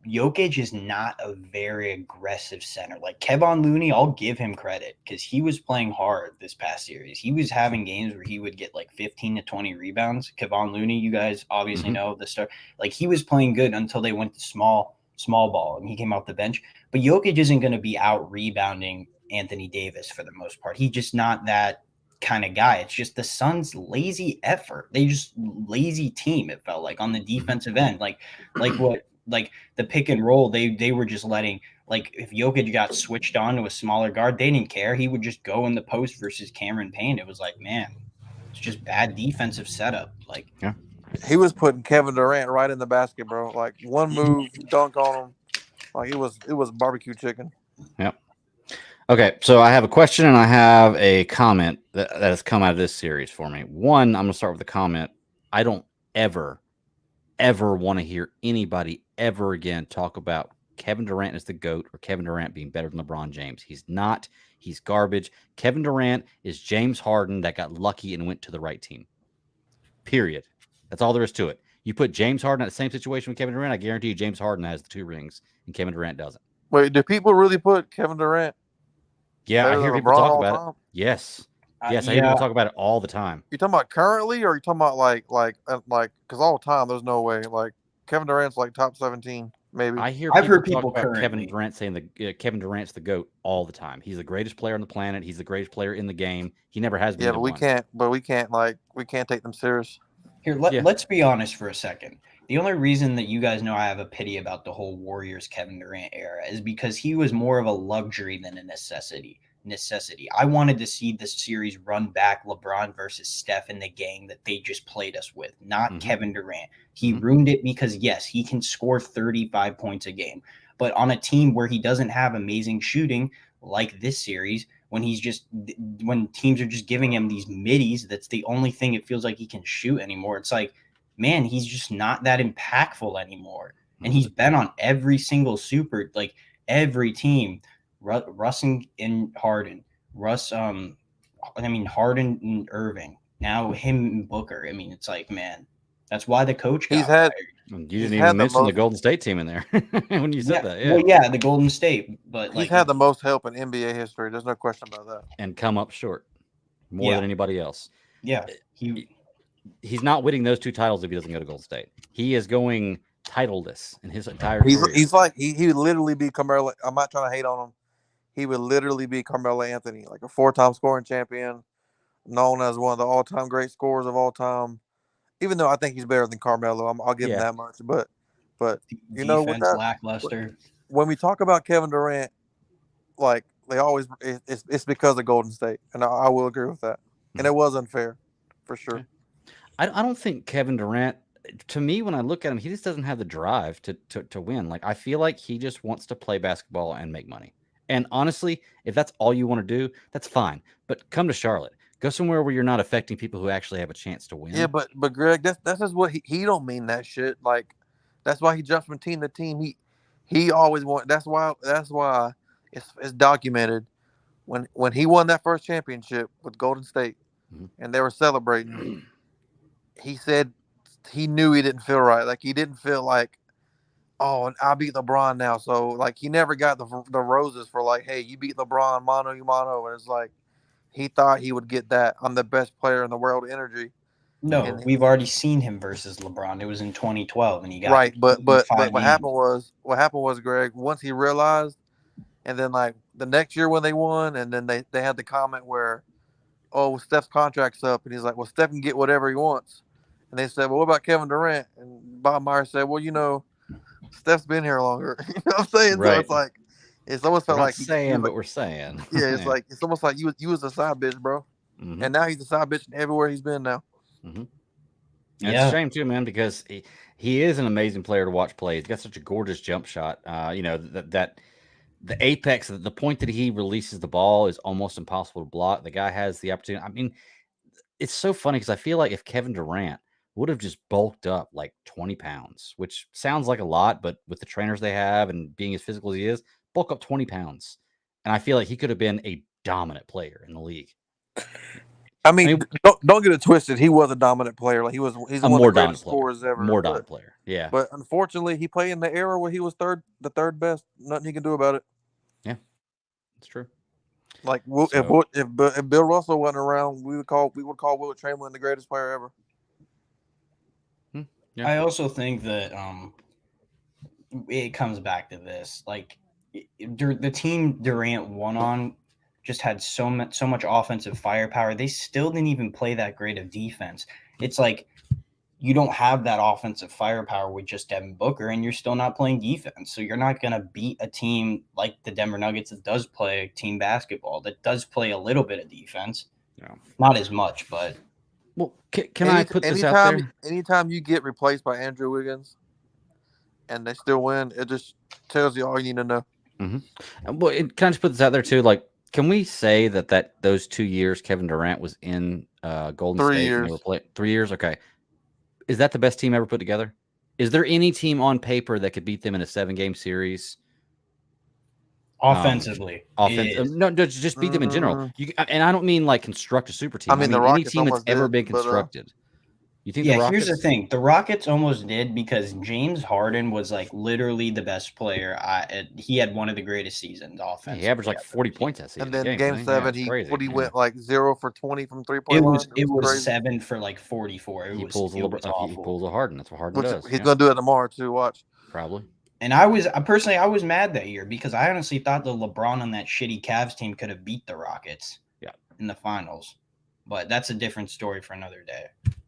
Jokic is not a very aggressive center. Like Kevon Looney, I'll give him credit because he was playing hard this past series. He was having games where he would get like 15 to 20 rebounds. Kevon Looney, you guys obviously know the start. Like he was playing good until they went to small ball and he came off the bench. But Jokic isn't going to be out rebounding Anthony Davis for the most part. He's just not that kind of guy. It's just the Suns' lazy effort. They just lazy team, it felt like, on the defensive end. Like the pick and roll, they were just letting, like, if Jokic got switched on to a smaller guard, they didn't care. He would just go in the post versus Cameron Payne. It was like, man, it's just bad defensive setup. Like,
yeah,
he was putting Kevin Durant right in the basket, bro. Like one move, dunk on him. Like it was barbecue chicken.
Yep. Okay, so I have a question and I have a comment that has come out of this series for me. One, I'm going to start with the comment. I don't ever want to hear anybody ever again talk about Kevin Durant as the GOAT or Kevin Durant being better than LeBron James. He's not. He's garbage. Kevin Durant is James Harden that got lucky and went to the right team. Period. That's all there is to it. You put James Harden in the same situation with Kevin Durant, I guarantee you James Harden has the 2 rings and Kevin Durant doesn't.
Wait, do people really put Kevin Durant?
Yeah, I hear people talk about it. Yes. Yes, I hear people talk about it all the time.
You talking about currently, or you talking about like because all the time there's no way like Kevin Durant's like top 17 maybe.
I've heard people talk about Kevin Durant saying Kevin Durant's the GOAT all the time. He's the greatest player on the planet. He's the greatest player in the game. He never has been.
Yeah, but we can't take them serious.
Here, let's be honest for a second. The only reason that you guys know I have a pity about the whole Warriors Kevin Durant era is because he was more of a luxury than a necessity. I wanted to see the series run back LeBron versus Steph and the gang that they just played us with, not Kevin Durant. He ruined it because, yes, he can score 35 points a game, but on a team where he doesn't have amazing shooting like this series, when teams are just giving him these middies, that's the only thing it feels like he can shoot anymore. It's like, man, he's just not that impactful anymore. And he's been on every single like every team. Russ and Harden, Harden and Irving. Now him and Booker. I mean, it's like, man, that's why the coach got fired.
You didn't even mention the Golden State team in there when you said that. Yeah.
Well, yeah, the Golden State, but
he's had the most help in NBA history. There's no question about that.
And come up short more than anybody else.
Yeah,
he's not winning those 2 titles if he doesn't go to Golden State. He is going titleless in his entire career.
He's like he would literally be Carmelo. I'm not trying to hate on him. He would literally be Carmelo Anthony, like a 4-time scoring champion, known as one of the all-time great scorers of all time. Even though I think he's better than Carmelo, I'll give him that much. But you know, with that,
lackluster.
When we talk about Kevin Durant, like they always, it's because of Golden State, and I will agree with that. And it was unfair, for sure.
I don't think Kevin Durant. To me, when I look at him, he just doesn't have the drive to win. Like I feel like he just wants to play basketball and make money. And honestly, if that's all you want to do, that's fine. But come to Charlotte. Go somewhere where you're not affecting people who actually have a chance to win.
Yeah, but Greg, that's just what he don't mean that shit. Like that's why he jumps from team to team. He always want. That's why it's documented when he won that first championship with Golden State, and they were celebrating. He said he knew he didn't feel right. Like he didn't feel like, oh, I beat LeBron now. So like he never got the roses for like, hey, you beat LeBron mano a mano, and it's like he thought he would get that on the best player in the world energy.
No,
And
we've already seen him versus LeBron. It was in 2012, and he got
right, but
5
what
games.
happened was Greg, once he realized, and then like the next year when they won, and then they had the comment where, oh, Steph's contract's up, and he's like, well, Steph can get whatever he wants, and they said, well, what about Kevin Durant? And Bob Myers said, well, Steph's been here longer. You know what I'm saying?
Right.
So it's like it's almost
We're
felt
not
like
saying,
like,
but we're saying.
yeah, it's like it's almost like you was a side bitch, bro,
Mhm.
and now he's a side bitch everywhere he's been now.
And it's a shame too, man, because he is an amazing player to watch play. He's got such a gorgeous jump shot. That the apex, the point that he releases the ball is almost impossible to block. The guy has the opportunity. I mean, it's so funny because I feel like if Kevin Durant would have just bulked up like 20 pounds, which sounds like a lot, but with the trainers they have and being as physical as he is, bulk up 20 pounds. And I feel like he could have been a dominant player in the league.
I mean, don't get it twisted. He was a dominant player. Like he's one of the greatest scorers ever.
More dominant player. Yeah.
But unfortunately, he played in the era where he was the third best. Nothing he can do about it.
Yeah, it's true.
Like if Bill Russell wasn't around, we would call Wilt Chamberlain the greatest player ever.
Yeah. I also think that it comes back to this. Like the team Durant won on just had so much offensive firepower. They still didn't even play that great of defense. It's like you don't have that offensive firepower with just Devin Booker, and you're still not playing defense. So you're not going to beat a team like the Denver Nuggets that does play team basketball, that does play a little bit of defense.
Yeah.
Not as much, but.
Well, can I put this out there?
Anytime you get replaced by Andrew Wiggins and they still win, it just tells you all you need to know.
Mm-hmm. Well, can I just put this out there too? Like, can we say that those 2 years Kevin Durant was in Golden State?
3 years.
3 years? Okay. Is that the best team ever put together? Is there any team on paper that could beat them in a 7-game series?
Offensively.
No, just beat them in general. And I don't mean like construct a super team.
I mean the Rockets
any team that's ever been constructed. You think the Rockets?
Here's the thing. The Rockets almost did because James Harden was like literally the best player. He had one of the greatest seasons offensively.
He averaged like 40 points that season.
And then game 7, he went like 0 for 20 from 3-point line.
It was 7 for like 44.
He pulls a Harden. That's what Harden does.
He's gonna do it tomorrow too. Watch.
Probably.
And I was mad that year because I honestly thought the LeBron on that shitty Cavs team could have beat the Rockets. In the finals, but that's a different story for another day.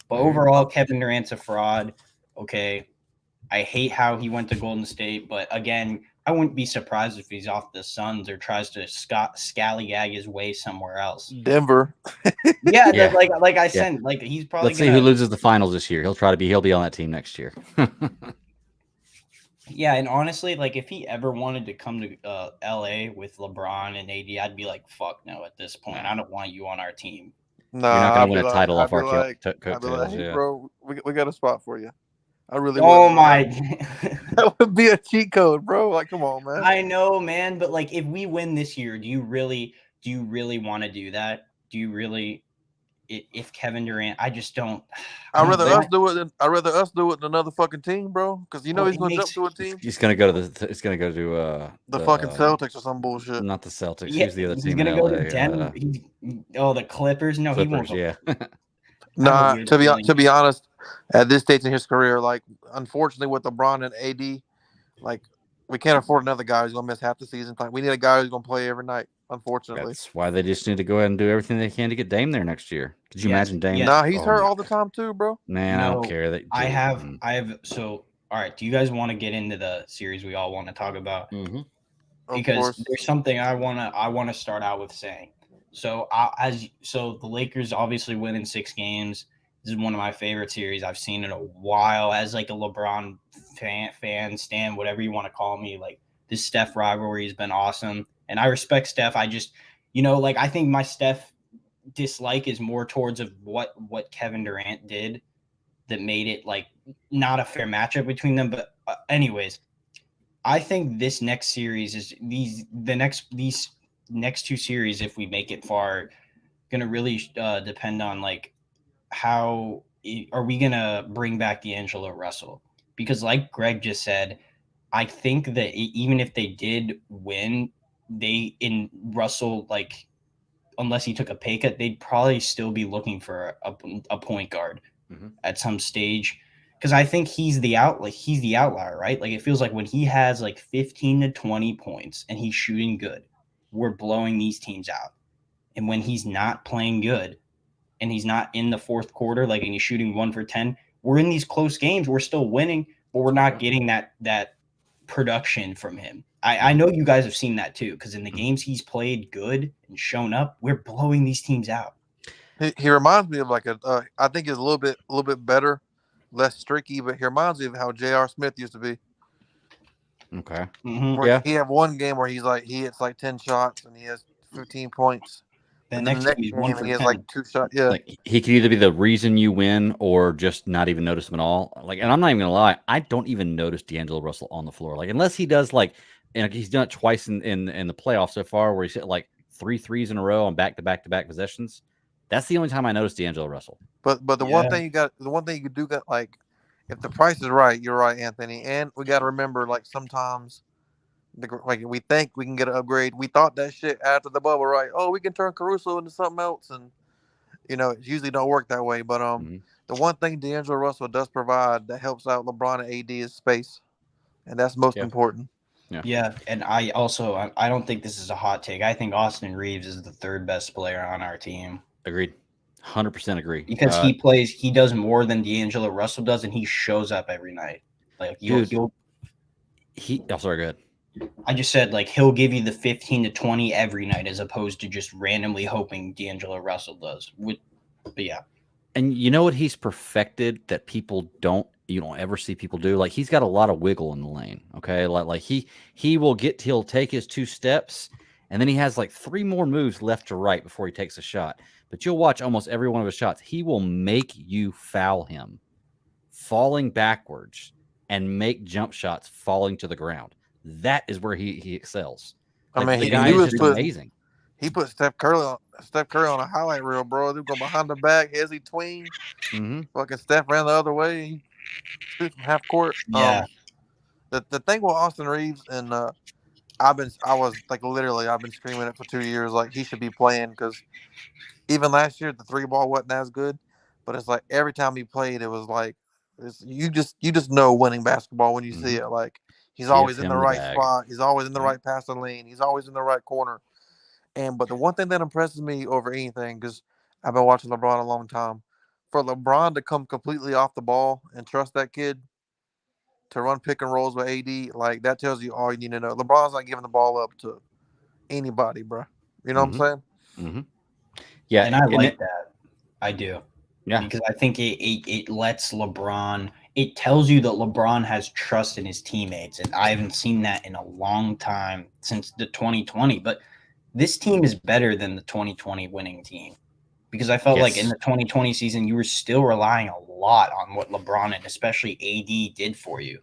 But overall, Kevin Durant's a fraud. Okay. I hate how he went to Golden State, but again, I wouldn't be surprised if he's off the Suns or tries to scallywag his way somewhere else.
Denver.
Like I said, like he's probably.
Let's see who loses the finals this year. He'll be on that team next year.
Yeah, and honestly, like if he ever wanted to come to LA with LeBron and AD, I'd be like, fuck no. At this point, I don't want you on our team.
No,
you're not going to win a title off our
coattails. Hey, bro, we got a spot for you. I really.
Oh my!
That would be a cheat code, bro. Like, come on, man.
I know, man, but like, if we win this year, do you really want to do that? Do you really? If Kevin Durant, I just don't.
I'd rather us do it than another fucking team, bro. Because he's going to jump to a team.
He's going to go to the
fucking Celtics or some bullshit.
Not the Celtics. Yeah, who's the other team?
He's going to go to Denver. The Clippers. No, he won't.
Yeah.
Nah, to be honest, at this stage in his career, like unfortunately with LeBron and AD, like we can't afford another guy who's going to miss half the season. We need a guy who's going to play every night. Unfortunately,
that's why they just need to go ahead and do everything they can to get Dame there next year. Could you imagine Dame?
Yeah. Nah, he's hurt all the time too, bro.
Man, I don't care.
I have. So, all right. Do you guys want to get into the series we all want to talk about?
Mm-hmm.
Because there's something I want to start out with saying. So, the Lakers obviously win in 6 games. This is one of my favorite series I've seen in a while. As like a LeBron fan, stan, whatever you want to call me, like this Steph rivalry has been awesome. And I respect Steph. I just, I think my Steph dislike is more towards of what Kevin Durant did that made it like not a fair matchup between them. But anyways, I think this next series is these next 2 series, if we make it far, going to really depend on like how are we going to bring back D'Angelo Russell? Because like Greg just said, I think that even if they did win, Russell like unless he took a pay cut, they'd probably still be looking for a point guard at some stage. Because I think he's the outlier, right? Like it feels like when he has like 15 to 20 points and he's shooting good, we're blowing these teams out. And when he's not playing good and he's not in the fourth quarter, like and he's shooting 1 for 10, we're in these close games. We're still winning, but we're not getting that production from him. I know you guys have seen that too, because in the games he's played good and shown up, we're blowing these teams out.
He reminds me of like I think he's a little bit better, less streaky, but he reminds me of how J.R. Smith used to be.
Okay.
Mm-hmm.
Yeah. He had one game where he hits like 10 shots and he has 15 points.
The
And
next
then
game he's
game,
1 for
he has
10.
like 2 shots. Yeah.
Like he could either be the reason you win or just not even notice him at all. Like, and I'm not even gonna lie, I don't even notice D'Angelo Russell on the floor. Like, unless he does like, and he's done it twice in the playoffs so far, where he's hit like 3 threes in a row on back-to-back possessions. That's the only time I noticed D'Angelo Russell.
But the one thing you do got, like, if the price is right, you're right, Anthony. And we got to remember, like, sometimes like we think we can get an upgrade. We thought that shit after the bubble, right? Oh, we can turn Caruso into something else, and it usually don't work that way. But the one thing D'Angelo Russell does provide that helps out LeBron and AD is space, and that's most important.
Yeah, and I don't think this is a hot take. I think Austin Reeves is the third best player on our team.
Agreed. 100% agree.
Because he does more than D'Angelo Russell does, and he shows up every night. Like
sorry, go ahead.
I just said, like, he'll give you the 15 to 20 every night as opposed to just randomly hoping D'Angelo Russell does. But yeah.
And you know what he's perfected that you don't ever see people do? Like, he's got a lot of wiggle in the lane. Okay. Like he'll take his 2 steps and then he has like 3 more moves left to right before he takes a shot. But you'll watch almost every one of his shots. He will make you foul him falling backwards and make jump shots falling to the ground. That is where he excels. Like,
I mean,
the guy is just amazing.
He put Steph Curry on a highlight reel, bro. They go behind the back, hezzy tween. Fucking Steph ran the other way. He shoots from half court.
Yeah.
The thing with Austin Reeves, and I've been screaming it for 2 years, like he should be playing, because even last year the 3 ball wasn't as good, but it's like every time he played, it was like you just know winning basketball when you see it. Like, he's always in the right spot. He's always in the right passing lane. He's always in the right corner. But the one thing that impresses me over anything, because I've been watching LeBron a long time, for LeBron to come completely off the ball and trust that kid to run pick and rolls with AD, like, that tells you all you need to know. LeBron's not giving the ball up to anybody, bro. You know what I'm saying?
Yeah, and I like that. I do.
Yeah,
because I think it lets LeBron. It tells you that LeBron has trust in his teammates, and I haven't seen that in a long time since the 2020. But this team is better than the 2020 winning team, because I felt like in the 2020 season you were still relying a lot on what LeBron and especially AD did for you.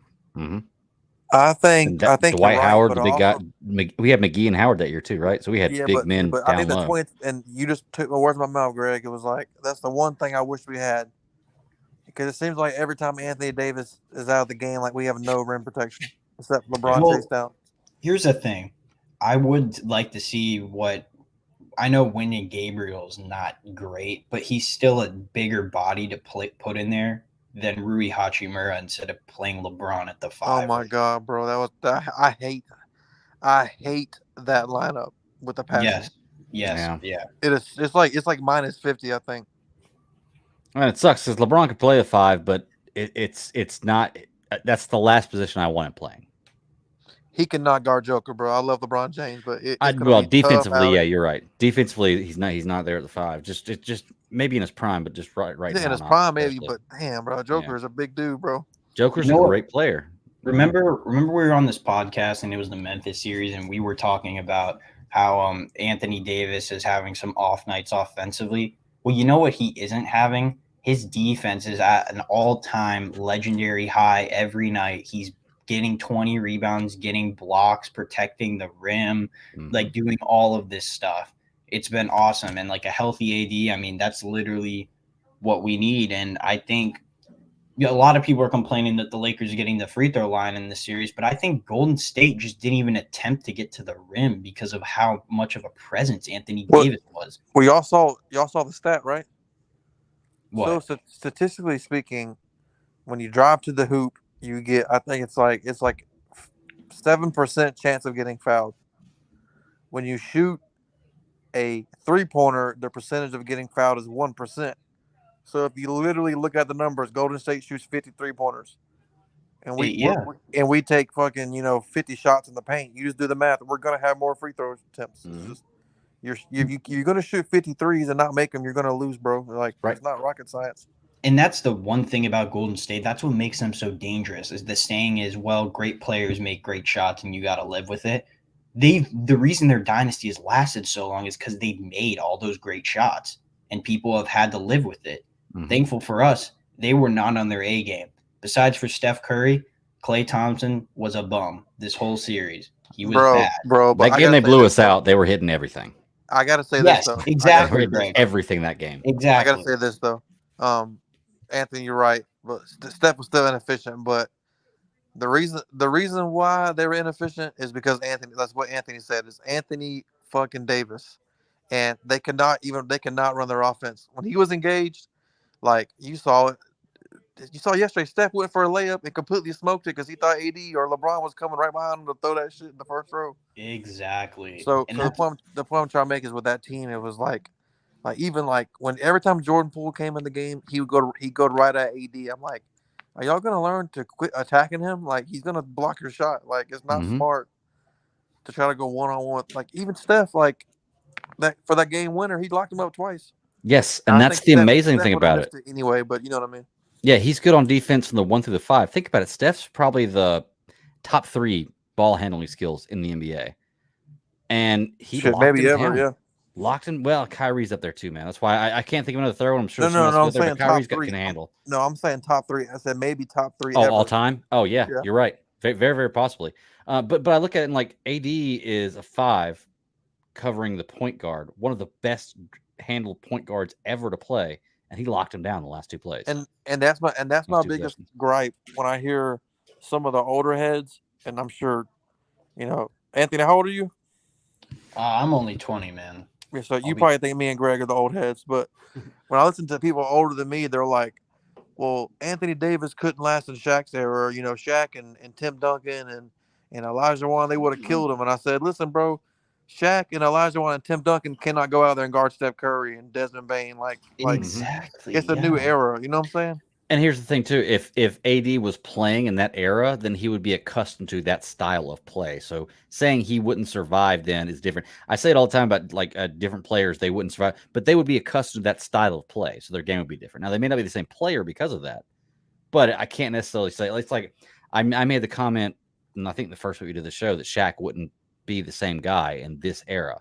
I think
Dwight Howard, we had McGee and Howard that year too, right? So we had big men
but
down
I think
low.
And you just took my words from my mouth, Greg. It was like, that's the one thing I wish we had, because it seems like every time Anthony Davis is out of the game, like, we have no rim protection except LeBron chase down.
Here's the thing. I would like to see I know Wenyen Gabriel's not great, but he's still a bigger body to put in there than Rui Hachimura instead of playing LeBron at the 5.
Oh my God, bro. I hate that lineup with the passing.
Yes. Yeah.
It's like minus 50, I think.
And it sucks because LeBron could play the 5, but it's not. That's the last position I want him playing.
He cannot guard Joker, bro. I love LeBron James, but
defensively, yeah, you're right. Defensively, he's not there at the 5. Just maybe in his prime, but just right now.
In his prime, maybe, but damn, bro, Joker is a big dude, bro.
Joker's a great player.
Remember we were on this podcast and it was the Memphis series, and we were talking about how Anthony Davis is having some off nights offensively. Well, you know what he isn't having? His defense is at an all-time legendary high every night. He's getting 20 rebounds, getting blocks, protecting the rim, like doing all of this stuff. It's been awesome. And like a healthy AD, I mean, that's literally what we need. And I think a lot of people are complaining that the Lakers are getting the free throw line in this series, but I think Golden State just didn't even attempt to get to the rim because of how much of a presence Anthony
Well,
Davis was.
Well, y'all saw the stat, right?
What?
So statistically speaking, when you drive to the hoop, you get, I think it's like 7% chance of getting fouled. When you shoot a 3-pointer, the percentage of getting fouled is 1%. So if you literally look at the numbers, Golden State shoots 53 pointers, and we take fucking 50 shots in the paint. You just do the math. We're gonna have more free throw attempts. It's just, you're gonna shoot 53s and not make them. You're gonna lose, bro. Like, It's not rocket science.
And that's the one thing about Golden State. That's what makes them so dangerous. Is the saying is, well, great players make great shots, and you got to live with it. The reason their dynasty has lasted so long is because they've made all those great shots, and people have had to live with it. Mm-hmm. Thankful for us, they were not on their A game. Besides for Steph Curry, Klay Thompson was a bum this whole series. He was bad.
Bro,
that game they blew us out. They were hitting everything.
I gotta say this though.
Exactly,
everything that game.
Exactly.
I gotta say this though. Anthony, you're right, but Steph was still inefficient. But the reason why they were inefficient is because Anthony. That's what Anthony said. Is Anthony fucking Davis, and they cannot run their offense when he was engaged. Like you saw it. You saw yesterday, Steph went for a layup and completely smoked it because he thought AD or LeBron was coming right behind him to throw that shit in the first row.
Exactly.
So the point I'm trying to make is with that team, it was like even when every time Jordan Poole came in the game, he'd go right at AD. I'm like, are y'all gonna learn to quit attacking him? Like, he's gonna block your shot. Like, it's not smart to try to go 1-on-1. Like, even Steph, like that for that game winner, he locked him up twice.
Yes, and that's the amazing thing about it.
Anyway, but you know what I mean.
Yeah, he's good on defense from the 1 through the 5. Think about it. Steph's probably the top 3 ball handling skills in the NBA, and he locked him. Well, Kyrie's up there too, man. That's why I can't think of another third one. I'm sure.
No, I'm saying
Kyrie's
top 3.
Can handle.
No, I'm saying top 3. I said maybe top 3.
Oh, all time. Oh, yeah, you're right. Very, very, very possibly. But I look at it and like AD is a 5, covering the point guard, one of the best handled point guards ever to play. And he locked him down the last 2 plays.
And that's my biggest gripe when I hear some of the older heads, and I'm sure, Anthony, how old are you?
I'm only 20, man.
Yeah, so you probably think me and Greg are the old heads, but when I listen to people older than me, they're like, well, Anthony Davis couldn't last in Shaq's era. Shaq and Tim Duncan and Elijah Wan, they would have killed him. And I said, listen, bro, Shaq and Elijah Wan and Tim Duncan cannot go out there and guard Steph Curry and Desmond Bain. Like
exactly.
It's a new era. You know what I'm saying?
And here's the thing too: if AD was playing in that era, then he would be accustomed to that style of play. So saying he wouldn't survive then is different. I say it all the time about different players; they wouldn't survive, but they would be accustomed to that style of play, so their game would be different. Now they may not be the same player because of that, but I can't necessarily say it's like I made the comment, and I think the first week we did the show that Shaq wouldn't be the same guy in this era.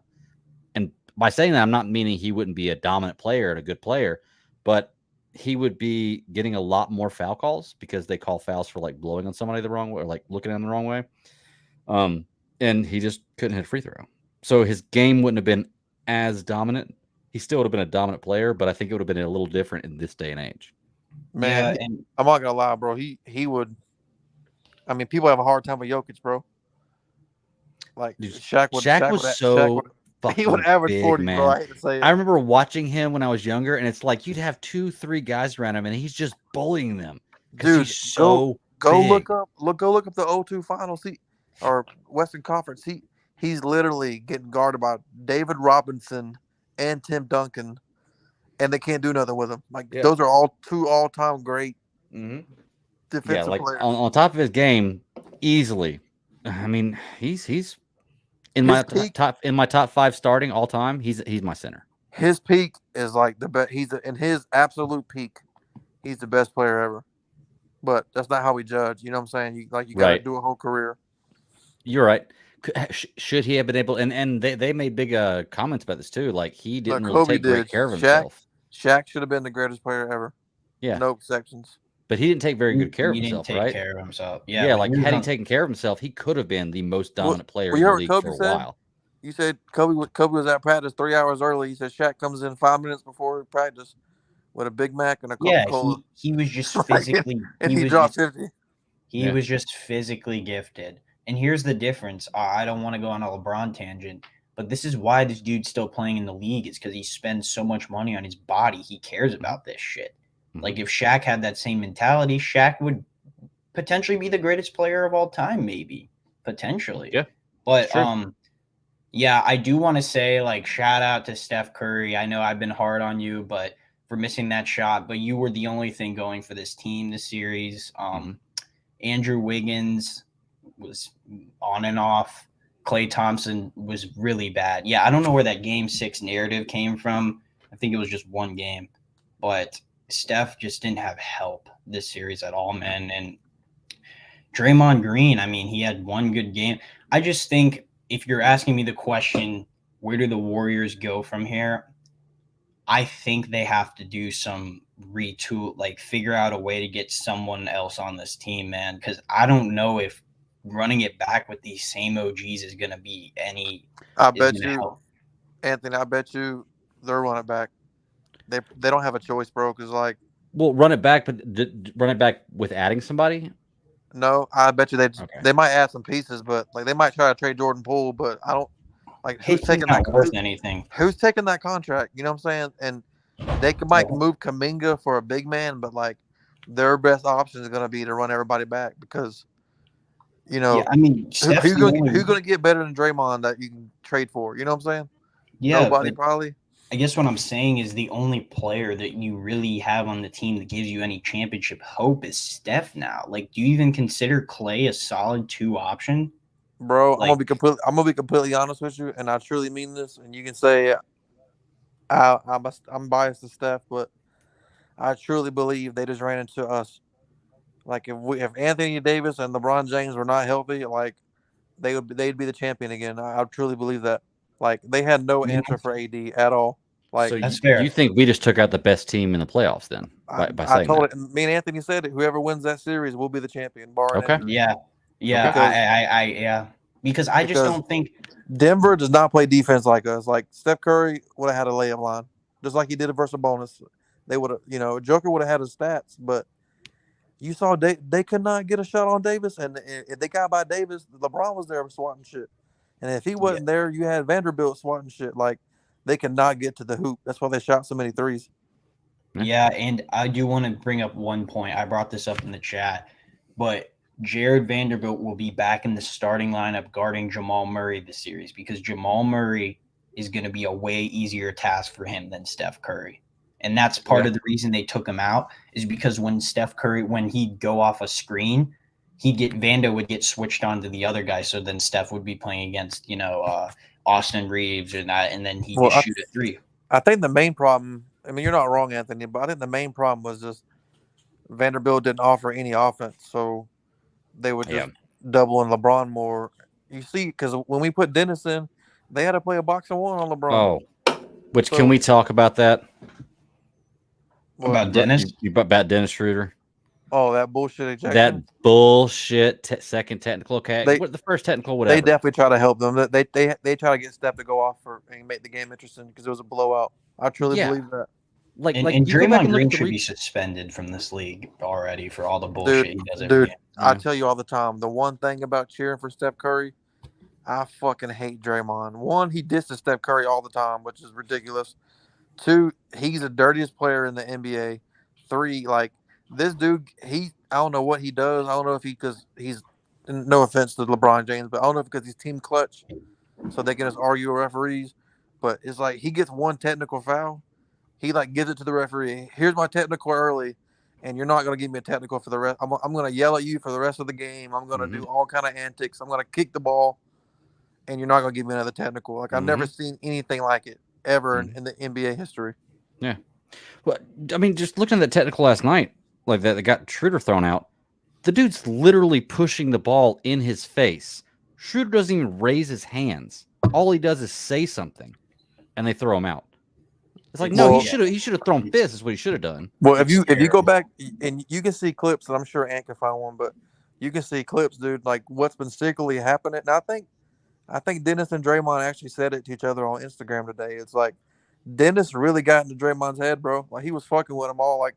And by saying that, I'm not meaning he wouldn't be a dominant player and a good player, but he would be getting a lot more foul calls because they call fouls for like blowing on somebody the wrong way or like looking at him the wrong way. And he just couldn't hit a free throw. So his game wouldn't have been as dominant. He still would have been a dominant player, but I think it would have been a little different in this day and age.
Man, and I'm not gonna lie, bro. He would. I mean, people have a hard time with Jokic, bro. Like Shaq would he would average big, 40, man. Bro. I hate to say it.
I remember watching him when I was younger, and it's like you'd have 2-3 guys around him, and he's just bullying them.
Dude,
he's so
go
big.
look up the 0-2 finals or Western Conference. He's literally getting guarded by David Robinson and Tim Duncan, and they can't do nothing with him. Like those are all 2 all-time great defensive players.
On top of his game, easily. I mean, he's in my top 5 starting all time. He's my center.
His peak is like the best. In his absolute peak, he's the best player ever. But that's not how we judge. You know what I'm saying? You got to do a whole career.
You're right. Should he have been able? And they made big comments about this too. Like he didn't really take great care of himself.
Shaq should have been the greatest player ever.
Yeah.
No exceptions.
But he didn't take very good care of
himself,
right?
He didn't take care of himself.
Yeah, like had he taken care of himself, he could have been the most dominant player in the league for a while.
You said Kobe was at practice 3 hours early. He said Shaq comes in 5 minutes before practice with a Big Mac and a
Yeah,
Coca-Cola.
he was just
Like,
physically
and
he
he
was
dropped
just
50.
he
Yeah.
was just physically gifted. And here's the difference. I don't want to go on a LeBron tangent, but this is why this dude's still playing in the league. Is because he spends so much money on his body. He cares about this shit.
Mhm.
Like if Shaq had that same mentality, Shaq would potentially be the greatest player of all time, maybe. Potentially.
Yeah,
But
true.
yeah, I do want to say like shout out to Steph Curry. I know I've been hard on you, but for missing that shot, but you were the only thing going for this team this series.
Mhm.
Andrew Wiggins was on and off. Klay Thompson was really bad. Yeah, I don't know where that game 6 narrative came from. I think it was just one game. But Steph just didn't have help this series at all, man. And Draymond Green, I mean, he had one good game. I just think if you're asking me the question, where do the Warriors go from here? I think they have to do some retool, like figure out a way to get someone else on this team, man. Because I don't know if running it back with these same OGs is going to be any.
I
Is
bet
going to
you,
help.
Anthony. I bet you they're running back. They don't have a choice, bro. Because like,
Well, run it back, but run it back with adding somebody.
no, I bet you
Okay.
they might add some pieces, but like they might try to trade Jordan Poole, but I don't like who's
He's
taking
not
that.
worth anything.
Who's taking that contract? You know what I'm saying? And they might move Kaminga for a big man, but like their best option is going to be to run everybody back because you know
Yeah, I mean, Steph's
who's
the
going
only.
to get better than Draymond that you can trade for? You know what I'm saying?
Yeah,
Nobody
but
probably.
I guess what I'm saying is the only player that you really have on the team that gives you any championship hope is Steph now. Like, do you even consider Clay a solid 2 option?
Bro,
Like,
I'm gonna be completely honest with you, and I truly mean this. And you can say I'm biased to Steph, but I truly believe they just ran into us. Like if Anthony Davis and LeBron James were not healthy, like they'd be the champion again. I truly believe that. Like they had no
Yeah.
answer for AD at all. Like
So
That's
you
fair.
think we just took out the best team in the playoffs then by
I
saying
told
that?
it. Me and Anthony said it. Whoever wins that series will be the champion, barring
Okay.
injury.
Yeah. Yeah.
Okay.
Yeah. Because I just
Because
don't think.
Denver does not play defense like us. Like Steph Curry would have had a layup line, just like he did it versus Bonus. They would have, Joker would have had his stats, but you saw they could not get a shot on Davis, and if they got by Davis, LeBron was there swatting shit, and if he wasn't there, you had Vanderbilt swatting shit. Like they could not get to the hoop. That's why they shot so many threes.
Yeah. And I do want to bring up one point. I brought this up in the chat, but Jared Vanderbilt will be back in the starting lineup guarding Jamal Murray this series because Jamal Murray is going to be a way easier task for him than Steph Curry. And that's part of the reason they took him out is because when Steph Curry, when he'd go off a screen, Vando would get switched on to the other guy. So then Steph would be playing against, Austin Reeves or that, and then he'd just shoot a 3.
I think the main problem, I mean, you're not wrong, Anthony, but I think the main problem was just Vanderbilt didn't offer any offense. So they would just double on LeBron more. You see, because when we put Dennis in, they had to play a box and one on LeBron.
Which can we talk about that?
About Dennis?
About Dennis Schroeder?
Oh, that bullshit ejection.
That bullshit second technical. The first technical, whatever.
They definitely try to help them. They try to get Steph to go off and make the game interesting because it was a blowout. I truly believe that.
And Draymond Green should be suspended from this league already for all the bullshit he does every game.
I tell you all the time, the one thing about cheering for Steph Curry, I fucking hate Draymond. 1, he disses Steph Curry all the time, which is ridiculous. 2, he's the dirtiest player in the NBA. 3, like this dude, I don't know what he does. I don't know if because he's no offense to LeBron James, but I don't know if because he's team clutch, so they can just argue with referees. But it's like he gets one technical foul, he like gives it to the referee. Here's my technical early, and you're not gonna give me a technical for the rest. I'm gonna yell at you for the rest of the game. I'm gonna do all kind of antics. I'm gonna kick the ball, and you're not gonna give me another technical. Like I've never seen anything like it ever in the NBA history.
Yeah. Well, I mean, just looking at the technical last night, like that got Schroeder thrown out. The dude's literally pushing the ball in his face. Schroeder doesn't even raise his hands. All he does is say something, and they throw him out. It's like he should have thrown fists. Is what he should have done.
Well, if you go back and you can see clips, and I'm sure Ant can find one, but you can see clips, dude. Like what's been secretly happening. And I think Dennis and Draymond actually said it to each other on Instagram today. It's like Dennis really got into Draymond's head, bro. Like he was fucking with him all. Like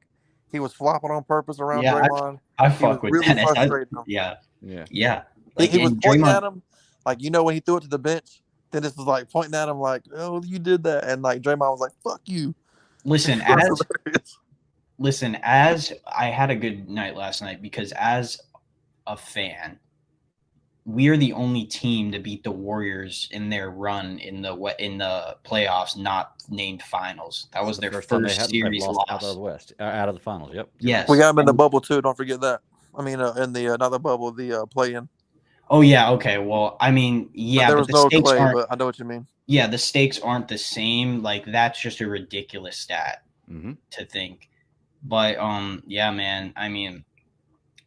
he was flopping on purpose around
Yeah,
Draymond.
I
He was
fuck with
really
Dennis.
frustrating him.
Yeah.
Yeah.
Like
He was
and
pointing
Draymond.
at him, like when he threw it to the bench. Dennis was like pointing at him, like, "Oh, you did that," and like Draymond was like, "Fuck you."
Listen,
It was
as
hilarious.
listen, as I had a good night last night because as a fan, we are the only team to beat the Warriors in their run in the playoffs, not named finals. That was their
First time
first
they've
series
lost
loss.
out of the West, out of the finals. Yep.
Yes.
We got him in the
And-
bubble too. Don't forget that. I mean, in the not the bubble, the play-in.
oh yeah. Okay. Well, I mean, yeah,
There
but
was
the
no
stakes
Clay,
aren't.
but I know what you mean.
Yeah, the stakes aren't the same. Like that's just a ridiculous stat
Mm-hmm.
to think. But yeah, man. I mean,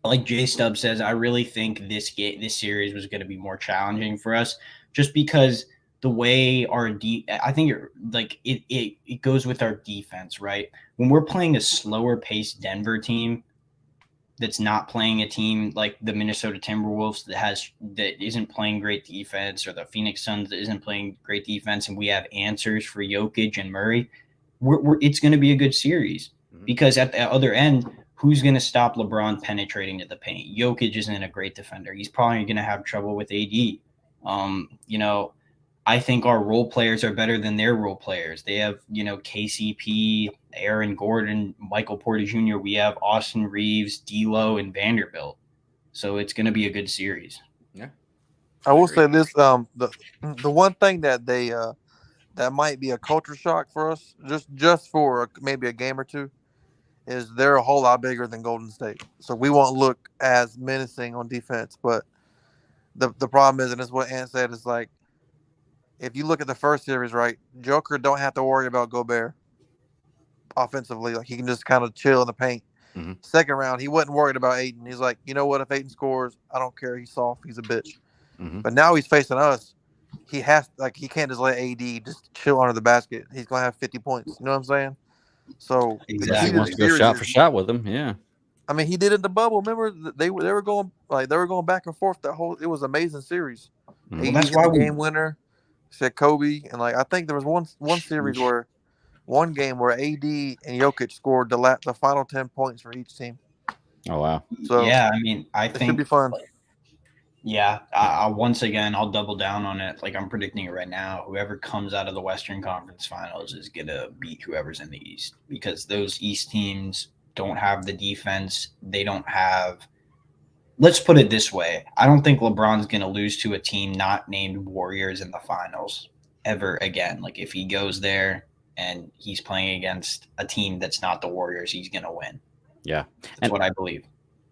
like J Stubb says, I really think this series was going to be more challenging for us, just because the way I think it goes with our defense, right? When we're playing a slower paced Denver team that's not playing a team like the Minnesota Timberwolves that isn't playing great defense, or the Phoenix Suns that isn't playing great defense, and we have answers for Jokic and Murray, it's going to be a good series. Because at the other end, who's going to stop LeBron penetrating to the paint? Jokic isn't a great defender. He's probably going to have trouble with AD. I think our role players are better than their role players. They have, KCP, Aaron Gordon, Michael Porter Jr. We have Austin Reeves, D'Lo, and Vanderbilt. So it's going to be a good series.
Yeah.
I will say this: the one thing that they that might be a culture shock for us, just for maybe a game or two, is they're a whole lot bigger than Golden State. So we won't look as menacing on defense. But the problem is, and it's what Ant said, is like, if you look at the first series, right, Joker don't have to worry about Gobert offensively. Like he can just kind of chill in the paint.
Mm-hmm.
Second round, he wasn't worried about Aiden. He's like, you know what? If Aiden scores, I don't care. He's soft. He's a bitch.
Mm-hmm.
But now he's facing us. He can't just let AD just chill under the basket. He's gonna have 50 points. You know what I'm saying? So
Exactly.
He wants to go shot for shot with him. Yeah.
I mean, he did it in the bubble. Remember, they were going back and forth. It was an amazing series.
Mm-hmm.
Well,
AD
that's
hit
why
the
we
game winner. Said Kobe, and I think there was one series where one game where AD and Jokic scored the final 10 points for each team.
Oh wow.
So
yeah, I mean, I
it
think
should be fun.
Yeah, I once again I'll double down on it. Like I'm predicting it right now. Whoever comes out of the Western Conference Finals is gonna beat whoever's in the East, because those East teams don't have the defense. They don't have. Let's put it this way: I don't think LeBron's gonna lose to a team not named Warriors in the finals ever again. Like if he goes there and he's playing against a team that's not the Warriors, he's gonna win.
Yeah,
That's what I believe.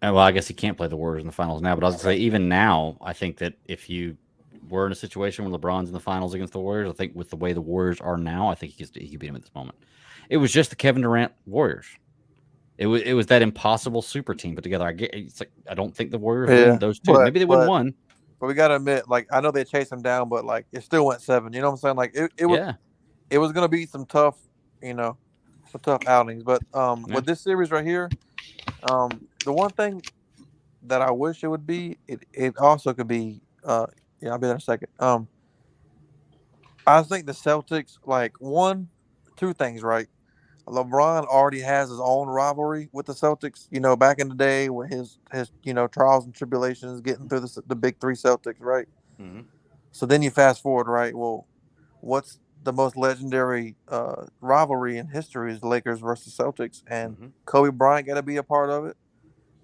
Well, I guess he can't play the Warriors in the finals now, but I was going to say, even now, I think that if you were in a situation where LeBron's in the finals against the Warriors, I think with the way the Warriors are now, I think he could beat him at this moment. It was just the Kevin Durant Warriors. It was that impossible super team put together. I don't think the Warriors win those two. Maybe they win one.
But we got to admit, I know they chased him down, but it still went 7. You know what I'm saying? It was going to be some tough, some tough outings. But with this series right here, the one thing that I wish it would be, it also could be, I'll be there in a second. I think the Celtics, two things, right? LeBron already has his own rivalry with the Celtics, back in the day with his trials and tribulations getting through the big 3 Celtics, right?
Mm-hmm.
So then you fast forward, right? Well, what's the most legendary rivalry in history is Lakers versus Celtics, and Kobe Bryant got to be a part of it.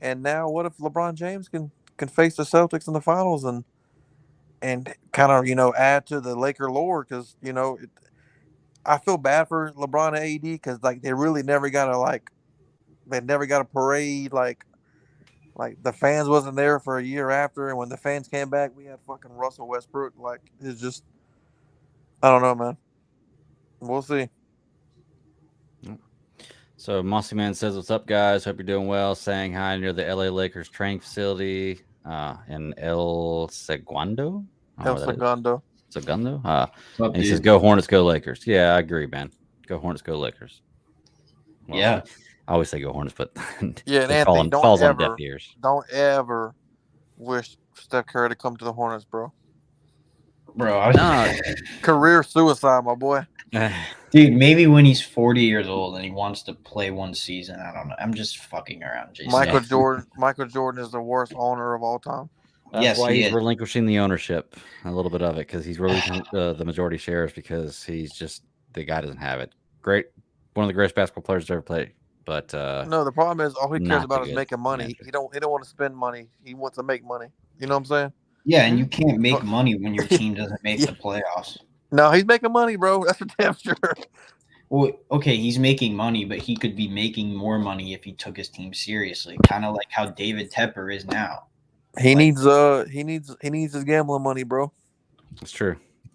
And now, what if LeBron James can face the Celtics in the finals and kind of add to the Laker lore? Because I feel bad for LeBron and AD because they really never got a parade. Like the fans wasn't there for a year after, and when the fans came back, we had fucking Russell Westbrook. It's just, I don't know, man. We'll see.
So Mossy Man says, "What's up, guys? Hope you're doing well. Saying hi near the LA Lakers training facility in El Segundo.
Segundo.
And he says, "Go Hornets, go Lakers." Yeah, I agree, man. Go Hornets, go Lakers. Well,
yeah,
I always say go Hornets, but
yeah, and Anthony,
falls on deaf ears.
Don't ever wish Steph Curry to come to the Hornets, bro.
Bro,
career suicide, my boy.
Dude, maybe when he's 40 years old and he wants to play one season. I don't know. I'm just fucking around, Jason.
Michael Jordan is the worst owner of all time.
That's
Yes,
why
he
he's
is.
relinquishing the ownership, a little bit of it, because he's releasing the majority shares because he's just the guy doesn't have it. Great, one of the greatest basketball players to ever play, but
No, the problem is all he cares
not
about
the
is
good
making money.
manager.
He don't want to spend money. He wants to make money. You know what I'm saying?
Yeah, and you can't make
But-
money when your team doesn't make
Yeah.
the playoffs.
No, he's making money, bro. That's for damn sure.
Well, okay, he's making money, but he could be making more money if he took his team seriously, kind of like how David Tepper is now.
He
Like-
needs his gambling money, bro.
It's true.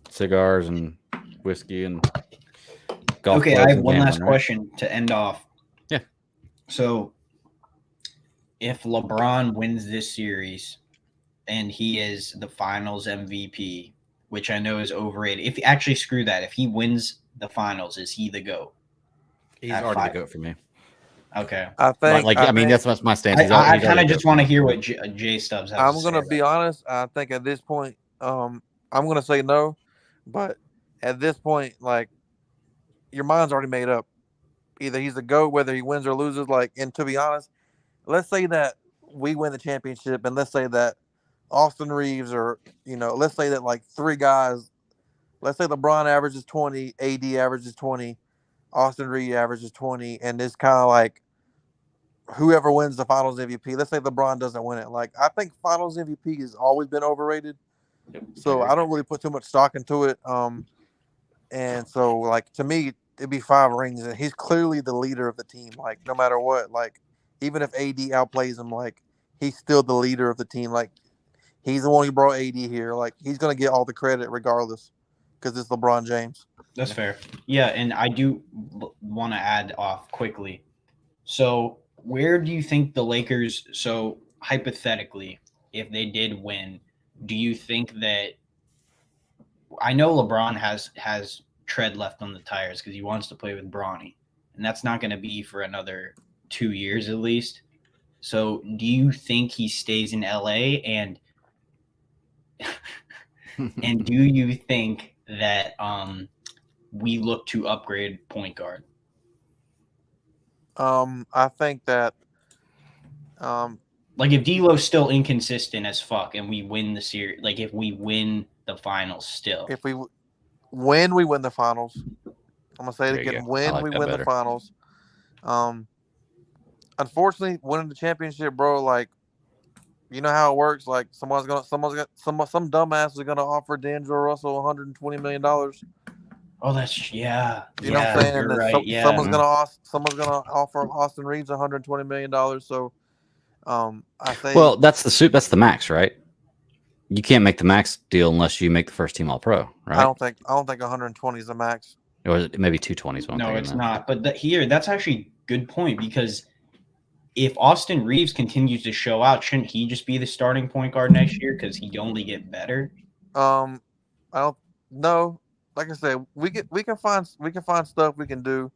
Cigars and whiskey and golf.
Okay, I
clubs
have
and
one last
gambling, right?
question to end off.
Yeah.
So, if LeBron wins this series and he is the Finals MVP, which I know is overrated. If actually screw that, if he wins the Finals, is he the GOAT?
He's
At
already
5.
the goat for me.
Okay.
I think.
I mean,
think,
that's my stance.
I
He's already
kind of
the
just
goat.
want to hear what Jay Stubbs has
I'm
to
gonna
say.
be honest. I think at this point, I'm gonna say no, but at this point, like your mind's already made up. Either he's the GOAT, whether he wins or loses. Like, and to be honest, let's say that we win the championship, and let's say that Austin Reeves, or let's say that like three guys. Let's say LeBron averages 20, AD averages 20, Austin Reeves averages 20, and it's kind of like whoever wins the Finals MVP. Let's say LeBron doesn't win it. Like, I think Finals MVP has always been overrated, so I don't really put too much stock into it. And so like to me, it'd be 5 rings, and he's clearly the leader of the team. Like no matter what, like even if AD outplays him, like he's still the leader of the team. Like he's the one who brought AD here. Like he's gonna get all the credit regardless, because it's LeBron James.
That's fair. Yeah, and I do want to add off quickly. So, where do you think the Lakers? So, hypothetically, if they did win, do you think that? I know LeBron has tread left on the tires because he wants to play with Bronny, and that's not going to be for another 2 years at least. So, do you think he stays in LA and do you think that we look to upgrade point guard?
I think that
Like if D'Lo's still inconsistent as fuck and we win the series, like if we win the finals still.
if we win the Finals, I'm gonna say
There
it
you
again.
go. I
When
like
we
that
win
better.
the Finals, unfortunately, winning the championship, bro, like you know how it works. Like some dumbass is gonna offer D'Angelo Russell $120 million.
Oh, that's yeah.
You know what I'm saying?
You're
And then
right. Yeah.
someone's gonna offer Austin Reeves $120 million. So, I say,
Well, that's the max, right? You can't make the max deal unless you make the first team All Pro, right?
I don't think 120 is the max.
Or is it maybe 220 is what I'm
No,
thinking
it's
then.
not. But that's actually a good point because if Austin Reeves continues to show out, shouldn't he just be the starting point guard next year because he'd only get better?
I don't know. Like I said, we can find stuff we can do.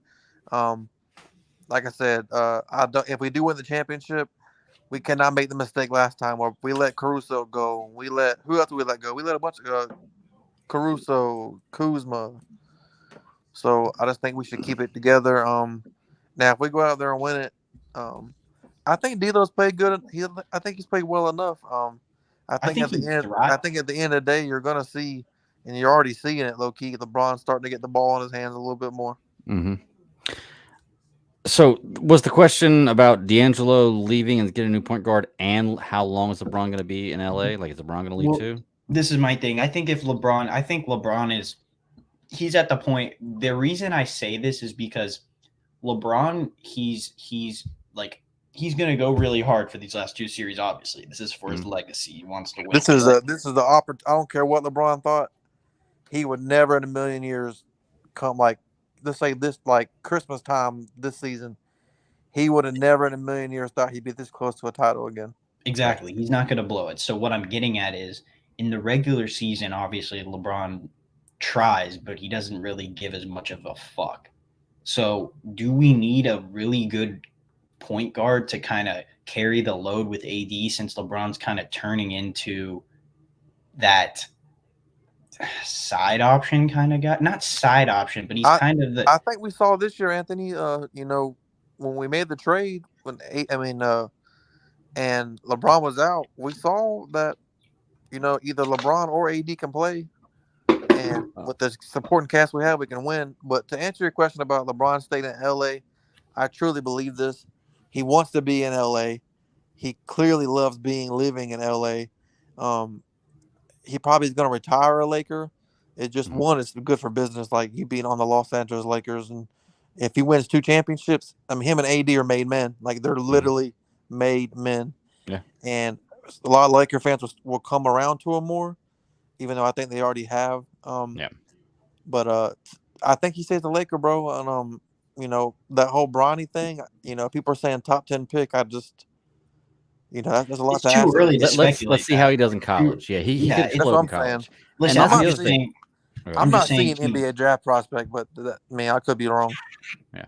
Like I said, if we do win the championship, we cannot make the mistake last time where we let Caruso go. Who else did we let go? We let a bunch of Caruso, Kuzma. So I just think we should keep it together. Now if we go out there and win it, I think D'Lo's played good. I think he's played well enough. I think at the end of the day, you're gonna see, and you're already seeing it low key. LeBron's starting to get the ball in his hands a little bit more.
Mm-hmm. So was the question about D'Angelo leaving and getting a new point guard, and how long is LeBron going to be in LA? Like, is LeBron going to leave too?
This is my thing. I think LeBron is, he's at the point. The reason I say this is because LeBron, he's going to go really hard for these last 2 series. Obviously, this is for his legacy. He wants to win.
This is the opportunity. I don't care what LeBron thought. He would never in a million years come let's say this like Christmas time this season. He would have never in a million years thought he'd be this close to a title again.
Exactly. He's not going to blow it. So what I'm getting at is in the regular season, obviously LeBron tries, but he doesn't really give as much of a fuck. So do we need a really good point guard to kind of carry the load with AD since LeBron's kind of turning into that side option kind of guy. Not side option, but he's kind of the.
I think we saw this year, Anthony. You know, when we made the trade, and LeBron was out, we saw that either LeBron or AD can play, and with the supporting cast we have, we can win. But to answer your question about LeBron staying in LA, I truly believe this. He wants to be in LA. He clearly loves living in LA. He probably is going to retire a Laker. It just one, it's good for business, like he being on the Los Angeles Lakers, and if he wins 2 championships, I mean, him and AD are made men. Like they're literally made men.
Yeah,
and a lot of Laker fans will come around to him more, even though I think they already have. But I think he stays a Laker, bro. And that whole Bronny thing. People are saying top 10 pick. I just. There's a lot
It's
to
too
ask.
early to speculate.
Let's see how he does in college. Yeah, he could
that's
float
what
in
I'm
college.
saying.
Listen,
And
I'm
that's
just
the other
saying.
I'm not
saying
seeing NBA draft prospect, but I could be wrong.
Yeah.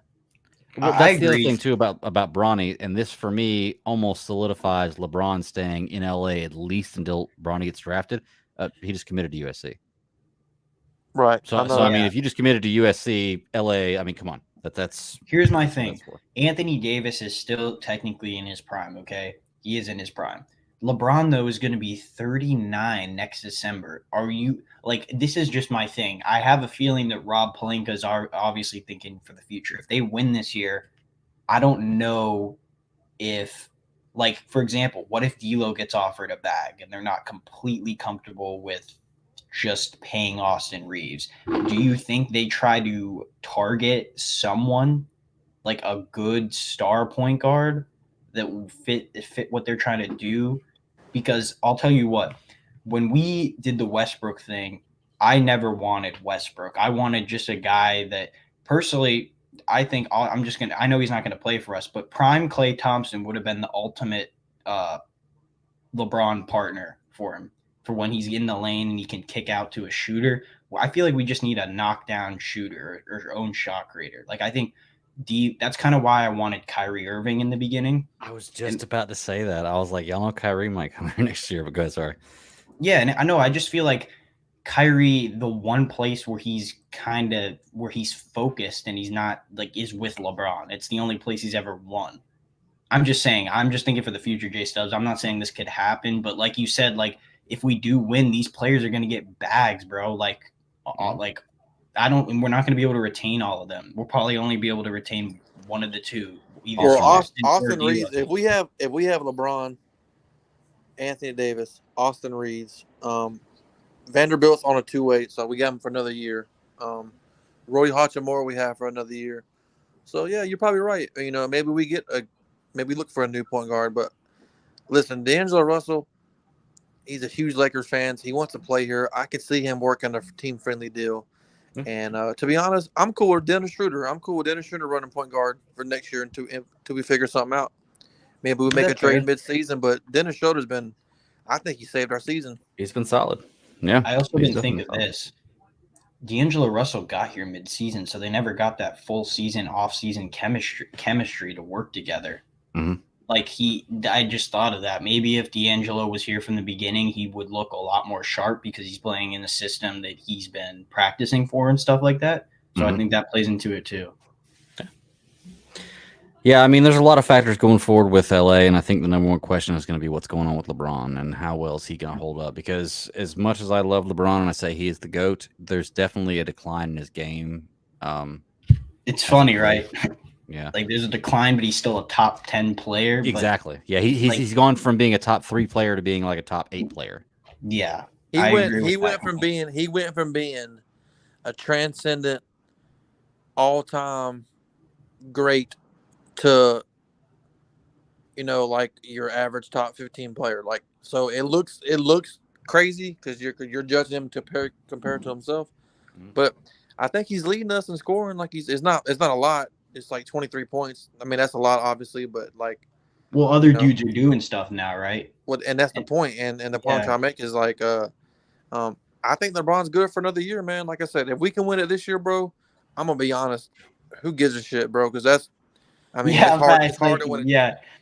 Well,
I
that's the other
agree.
thing too about Bronny, and this for me almost solidifies LeBron staying in LA at least until Bronny gets drafted. He just committed to USC.
Right.
So I mean, if you just committed to USC, LA, I mean, come on. That's
Here's my thing. Anthony Davis is still technically in his prime. Okay, he is in his prime. LeBron though is going to be 39 next December. Are you like? This is just my thing. I have a feeling that Rob Pelinka is obviously thinking for the future. If they win this year, I don't know if, like, for example, what if D'Lo gets offered a bag and they're not completely comfortable with just paying Austin Reeves? Do you think they try to target someone like a good star point guard that will fit what they're trying to do? Because I'll tell you what, when we did the Westbrook thing, I never wanted Westbrook. I wanted just a guy that personally, I think I know he's not going to play for us, but prime Klay Thompson would have been the ultimate LeBron partner for him, for when he's in the lane and he can kick out to a shooter. I feel like we just need a knockdown shooter or own shot creator. Like, I think that's kind of why I wanted Kyrie Irving in the beginning.
I was just about to say that. I was like, y'all know Kyrie might come here next year, but go ahead, sorry.
Yeah, and I know. I just feel like Kyrie, the one place where he's focused and he's not like is with LeBron. It's the only place he's ever won. I'm just saying. I'm just thinking for the future, J Stubbs. I'm not saying this could happen, but like you said, like if we do win, these players are going to get bags, bro. Like we're not going to be able to retain all of them. We'll probably only be able to retain one of the two.
Or Austin Reeves. If we have LeBron, Anthony Davis, Austin Reeves, Vanderbilt's on a 2-way, so we got him for another year. Roy Hachimura we have for another year. So yeah, you're probably right. Maybe we look for a new point guard. But listen, D'Angelo Russell, he's a huge Lakers fan. He wants to play here. I could see him working a team-friendly deal. And to be honest, I'm cool with Dennis Schroeder. I'm cool with Dennis Schroeder running point guard for next year until we figure something out. Maybe we make a trade mid-season, but Dennis Schroeder's I think he saved our season.
He's been solid. Yeah.
I also didn't think of this. D'Angelo Russell got here mid-season, so they never got that full season, off-season chemistry to work together.
Mm-hmm.
Like I just thought of that. Maybe if D'Angelo was here from the beginning, he would look a lot more sharp because he's playing in a system that he's been practicing for and stuff like that. So I think that plays into it too.
Yeah, I mean, there's a lot of factors going forward with LA, and I think the number one question is going to be what's going on with LeBron and how well is he going to hold up. Because as much as I love LeBron and I say he is the GOAT, there's definitely a decline in his game.
It's funny, right?
Yeah,
like there's a decline, but he's still a top 10 player.
Exactly. Yeah, he's gone from being a top 3 player to being like a top 8 player.
Yeah,
he went from being a transcendent, all-time great to like your average top 15 player. Like, so it looks crazy because you're judging him compared to himself, but I think he's leading us in scoring. Like it's not a lot. It's like 23 points. I mean, that's a lot, obviously, but like,
well, other dudes are doing stuff now, right?
And that's the point. And the point I'm trying to make is like, I think LeBron's good for another year, man. Like I said, if we can win it this year, bro, I'm gonna be honest. Who gives a shit, bro? Because it's hard to win.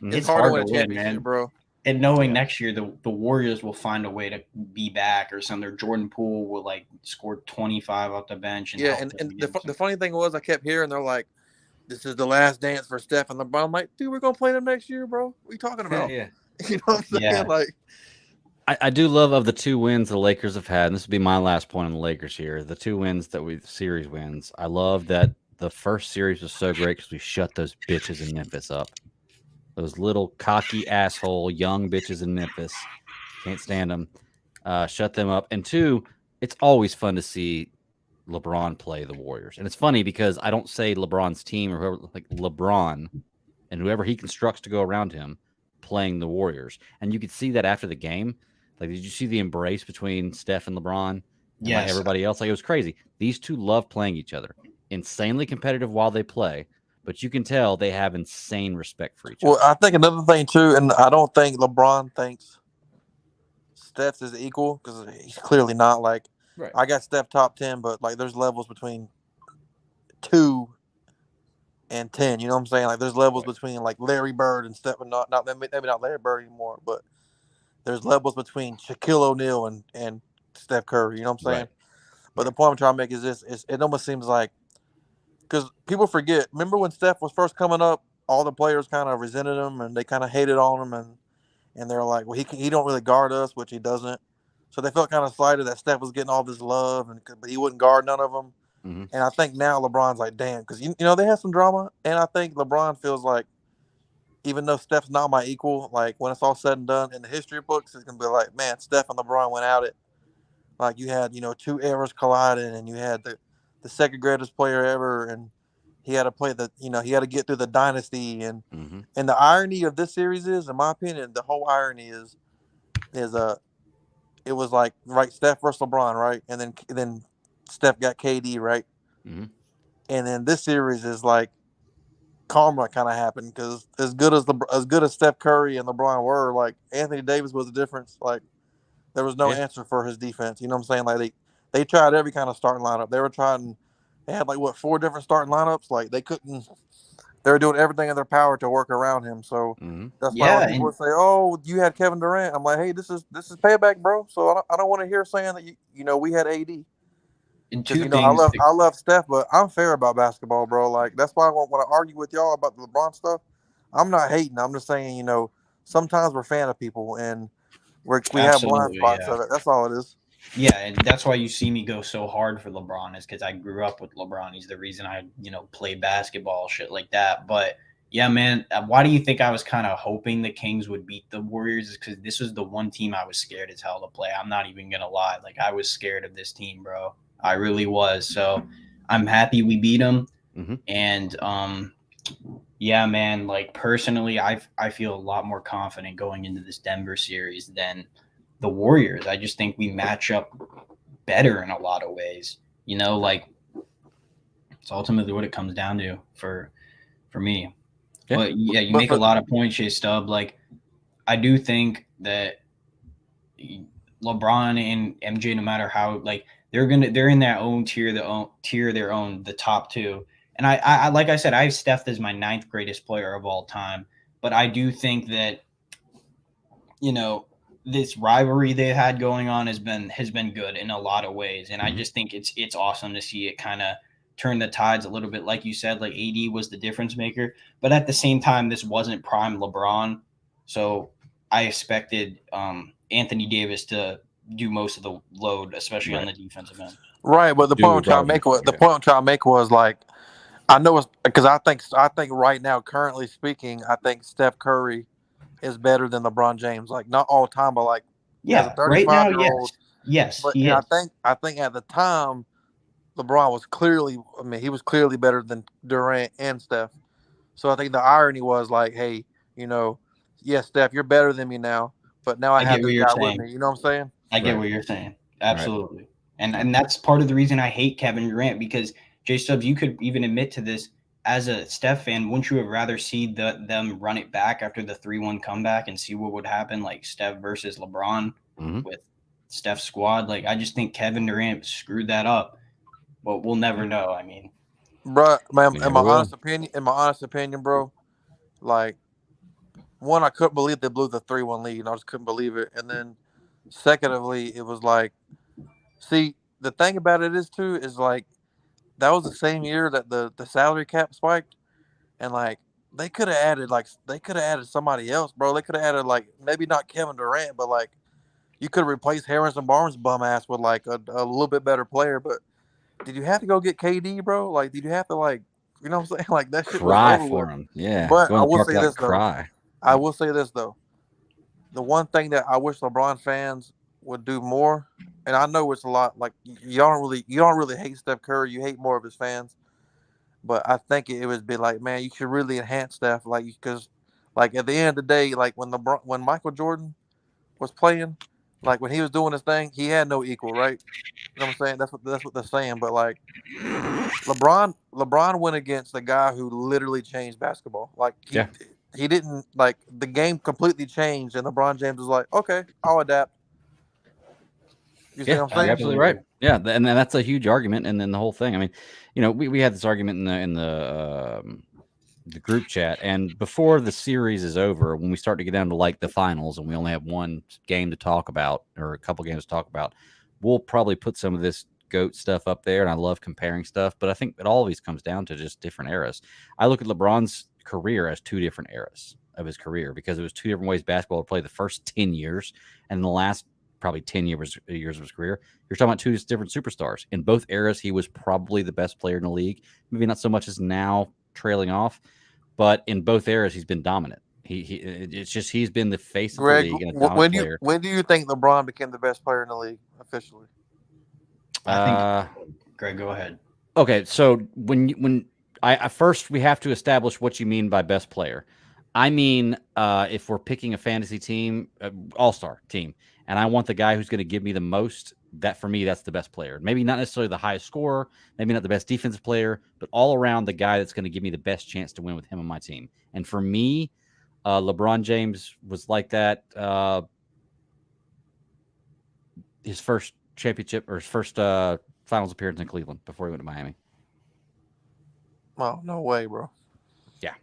It's hard to win a championship, bro.
And knowing next year the Warriors will find a way to be back or something. Or Jordan Poole will like score 25 off the bench and
Yeah,
help
and,
them
and
again.
the funny thing was, I kept hearing they're like, "This is the last dance for Steph and LeBron." I'm like, dude, we're gonna play them next year, bro. What are you talking about?
Yeah.
You know what I'm saying?
Yeah.
Like,
I do love of the 2 wins the Lakers have had, and this would be my last point on the Lakers here. The 2 wins series wins. I love that the first series was so great because we shut those bitches in Memphis up. Those little cocky asshole young bitches in Memphis. Can't stand them. Shut them up. And 2, it's always fun to see LeBron play the Warriors. And it's funny because I don't say LeBron's team or whoever, like LeBron and whoever he constructs to go around him playing the Warriors. And you could see that after the game. Like, did you see the embrace between Steph and LeBron and like
Yes.
everybody else? Like, it was crazy. These two love playing each other. Insanely competitive while they play, but you can tell they have insane respect for each
well,
other.
I think another thing too, and I don't think LeBron thinks Steph's is equal because he's clearly not. Like,
Right.
I got Steph top 10, but like, there's levels between 2 and 10. You know what I'm saying? Like, there's levels between like Larry Bird and Steph, not maybe not Larry Bird anymore, but there's levels between Shaquille O'Neal and Steph Curry. You know what I'm saying?
Right.
But the point I'm trying to make is this: it almost seems like, because people forget. Remember when Steph was first coming up, all the players kind of resented him and they kind of hated on him, and they're like, well, he don't really guard us, which he doesn't. So they felt kind of slighted that Steph was getting all this love, but he wouldn't guard none of them.
Mm-hmm.
And I think now LeBron's like, damn, because you know they had some drama, and I think LeBron feels like, even though Steph's not my equal, like when it's all said and done in the history books, it's gonna be like, man, Steph and LeBron went at it. Like, you had, 2 eras colliding, and you had the second greatest player ever, and he had to play he had to get through the dynasty,
Mm-hmm.
and the irony of this series is, in my opinion, the whole irony is it was like, right, Steph versus LeBron, right, and then Steph got KD, right,
Mm-hmm.
and then this series is like karma kind of happened, because as good as Steph Curry and LeBron were, like, Anthony Davis was the difference. Like, there was no
Yeah.
answer for his defense. You know what I'm saying? Like, they tried every kind of starting lineup. They had like, what, 4 different starting lineups. Like, they couldn't. They were doing everything in their power to work around him. So
Mm-hmm.
that's why
Yeah,
when people
and
would say, "Oh, you had Kevin Durant," I'm like, "Hey, this is payback, bro." So I don't want to hear saying that we had AD,
and
because
two things.
I love Steph, but I'm fair about basketball, bro. Like, that's why when I argue with y'all about the LeBron stuff, I'm not hating. I'm just saying, sometimes we're fan of people, and we have blind
Absolutely,
spots
yeah.
of it. That's all it is.
Yeah, and that's why you see me go so hard for LeBron, is because I grew up with LeBron. He's the reason I, play basketball, shit like that. But yeah, man, why do you think I was kind of hoping the Kings would beat the Warriors? Is because this was the one team I was scared as hell to play. I'm not even gonna lie, like, I was scared of this team, bro. I really was. So I'm happy we beat them.
Mm-hmm.
And yeah, man, like, personally, I feel a lot more confident going into this Denver series than the Warriors. I just think we match up better in a lot of ways. Like, it's ultimately what it comes down to for me.
Yeah.
But yeah, you
But
make a lot of points, Shea Stubb. Like, I do think that LeBron and MJ, no matter how, like, they're in their own tier, the top 2. And I like I said, I have Steph as my 9th greatest player of all time. But I do think that, this rivalry they had going on has been good in a lot of ways. And I just think it's awesome to see it kind of turn the tides a little bit. Like you said, like, AD was the difference maker, but at the same time, this wasn't prime LeBron. So I expected Anthony Davis to do most of the load, especially on the defensive end.
Right, but the
Do
point I'm
what
trying to
Bobby
make was
did,
like, I know it's because I think right now, currently speaking, I think Steph Curry is better than LeBron James. Like, not all the time, but like, as a
Yeah, right now,
35-year-old.
yes,
But
he
and
is.
I think at the time, LeBron was clearly, I mean, he was clearly better than Durant and Steph. So I think the irony was like, hey, yes, Steph, you're better than me now, but now I
I get
have
what
this
you're
guy with
saying.
me. You know what I'm saying?
I get
Right.
what you're saying.
Right.
Absolutely. And that's part of the reason I hate Kevin Durant, because Jay Stubbs, you could even admit to this as a Steph fan. Wouldn't you have rather see them run it back after the 3-1 comeback and see what would happen, like Steph versus LeBron with Steph's squad? Like, I just think Kevin Durant screwed that up, but we'll never know. I mean,
Bro, man,
We
in
never
my
will.
honest opinion, bro, like, one, I couldn't believe they blew the 3-1 lead. I just couldn't believe it. And then, secondly, it was like, see, the thing about it is like that was the same year that the salary cap spiked, and like they could have added somebody else, bro. They could have added like maybe not Kevin Durant, but like you could have replaced Harrison Barnes' bum ass with like a little bit better player. But did you have to go get KD, bro? Like, did you have to like, you know what I'm saying? Like that shit was
Cry
over
for
with.
him. Yeah.
But
Go in
I
the
will
parking
say
lot
this
and
though.
cry.
I will say this though. The one thing that I wish LeBron fans would do more, and I know it's a lot. Like you don't really hate Steph Curry. You hate more of his fans. But I think it would be like, man, you should really enhance stuff, like because, like at the end of the day, like when Michael Jordan was playing, like when he was doing his thing, he had no equal, right? You know what I'm saying? That's what they're saying. But like LeBron went against the guy who literally changed basketball. Like
Yeah.
he didn't like the game completely changed, and LeBron James was like, okay, I'll adapt. You see
Yeah,
what I'm
you're
saying?
absolutely right. Yeah, and then that's a huge argument. And then the whole thing. I mean, we had this argument in the group chat, and before the series is over, when we start to get down to like the finals, and we only have one game to talk about or a couple games to talk about, we'll probably put some of this GOAT stuff up there. And I love comparing stuff, but I think it always comes down to just different eras. I look at LeBron's career as two different eras of his career because it was two different ways basketball played the first 10 years and the last probably 10 years of his career. You're talking about two different superstars. In both eras, he was probably the best player in the league. Maybe not so much as now trailing off, but in both eras, he's been dominant. It's just he's been the face of the
Greg,
league and a dominant player.
when do you think LeBron became the best player in the league officially?
I think Greg, go ahead.
Okay, so when I first we have to establish what you mean by best player. I mean, if we're picking a fantasy team, all-star team, and I want the guy who's going to give me the most, that for me, that's the best player. Maybe not necessarily the highest scorer, maybe not the best defensive player, but all around the guy that's going to give me the best chance to win with him on my team. And for me, LeBron James was like that. His first championship or his first finals appearance in Cleveland before he went to Miami.
Oh, no way, bro.
Yeah.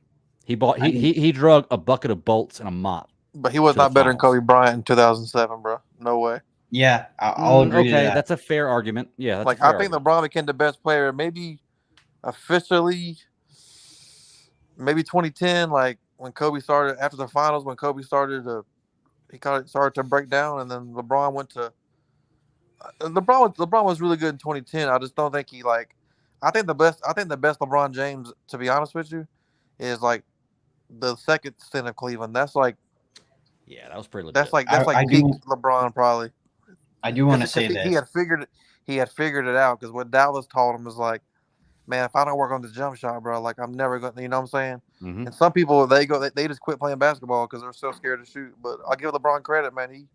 He drug a bucket of bolts and a mop.
But he was not better than Kobe Bryant in 2007, bro. No way.
Yeah, I'll agree to that.
That's a fair argument. Yeah,
like I think LeBron became the best player maybe officially maybe 2010, like when Kobe started after the finals, when Kobe started to break down, and then LeBron went to LeBron was really good in 2010. I just don't think he like I think the best LeBron James, to be honest with you, is like the second stint of Cleveland. That's like
that was pretty legit.
That's like peak LeBron probably.
I do want to say that
he had figured it out, because what Dallas told him was like, man, if I don't work on the jump shot, bro, like I'm never going to, you know what I'm saying?
Mm-hmm.
And some people, they just quit playing basketball because they're so scared to shoot. But I'll give LeBron credit, man.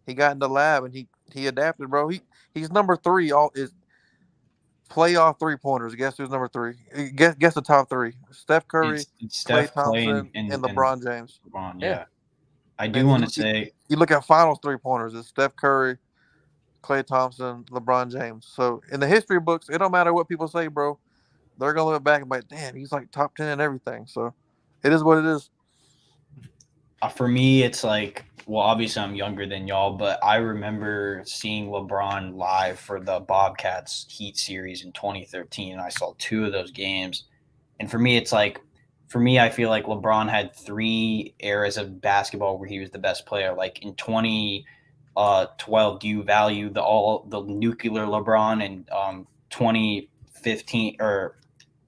He got in the lab and he adapted, bro. He's number 3 is playoff 3-pointers. Guess who's number 3? Guess the top 3. Steph Curry,
it's Steph,
Klay Thompson, and LeBron James.
LeBron, yeah. I do want to say,
you look at finals 3-pointers, it's Steph Curry, Klay Thompson, LeBron James. So in the history books, it don't matter what people say, bro. They're gonna look back and be like, damn, he's like top 10 and everything. So it is what it is.
For me, it's like, well, obviously I'm younger than y'all, but I remember seeing LeBron live for the Bobcats Heat series in 2013, and I saw 2 of those games. And for me, it's like, I feel like LeBron had 3 eras of basketball where he was the best player. Like in 2012, do you value the nuclear LeBron? And 2015 or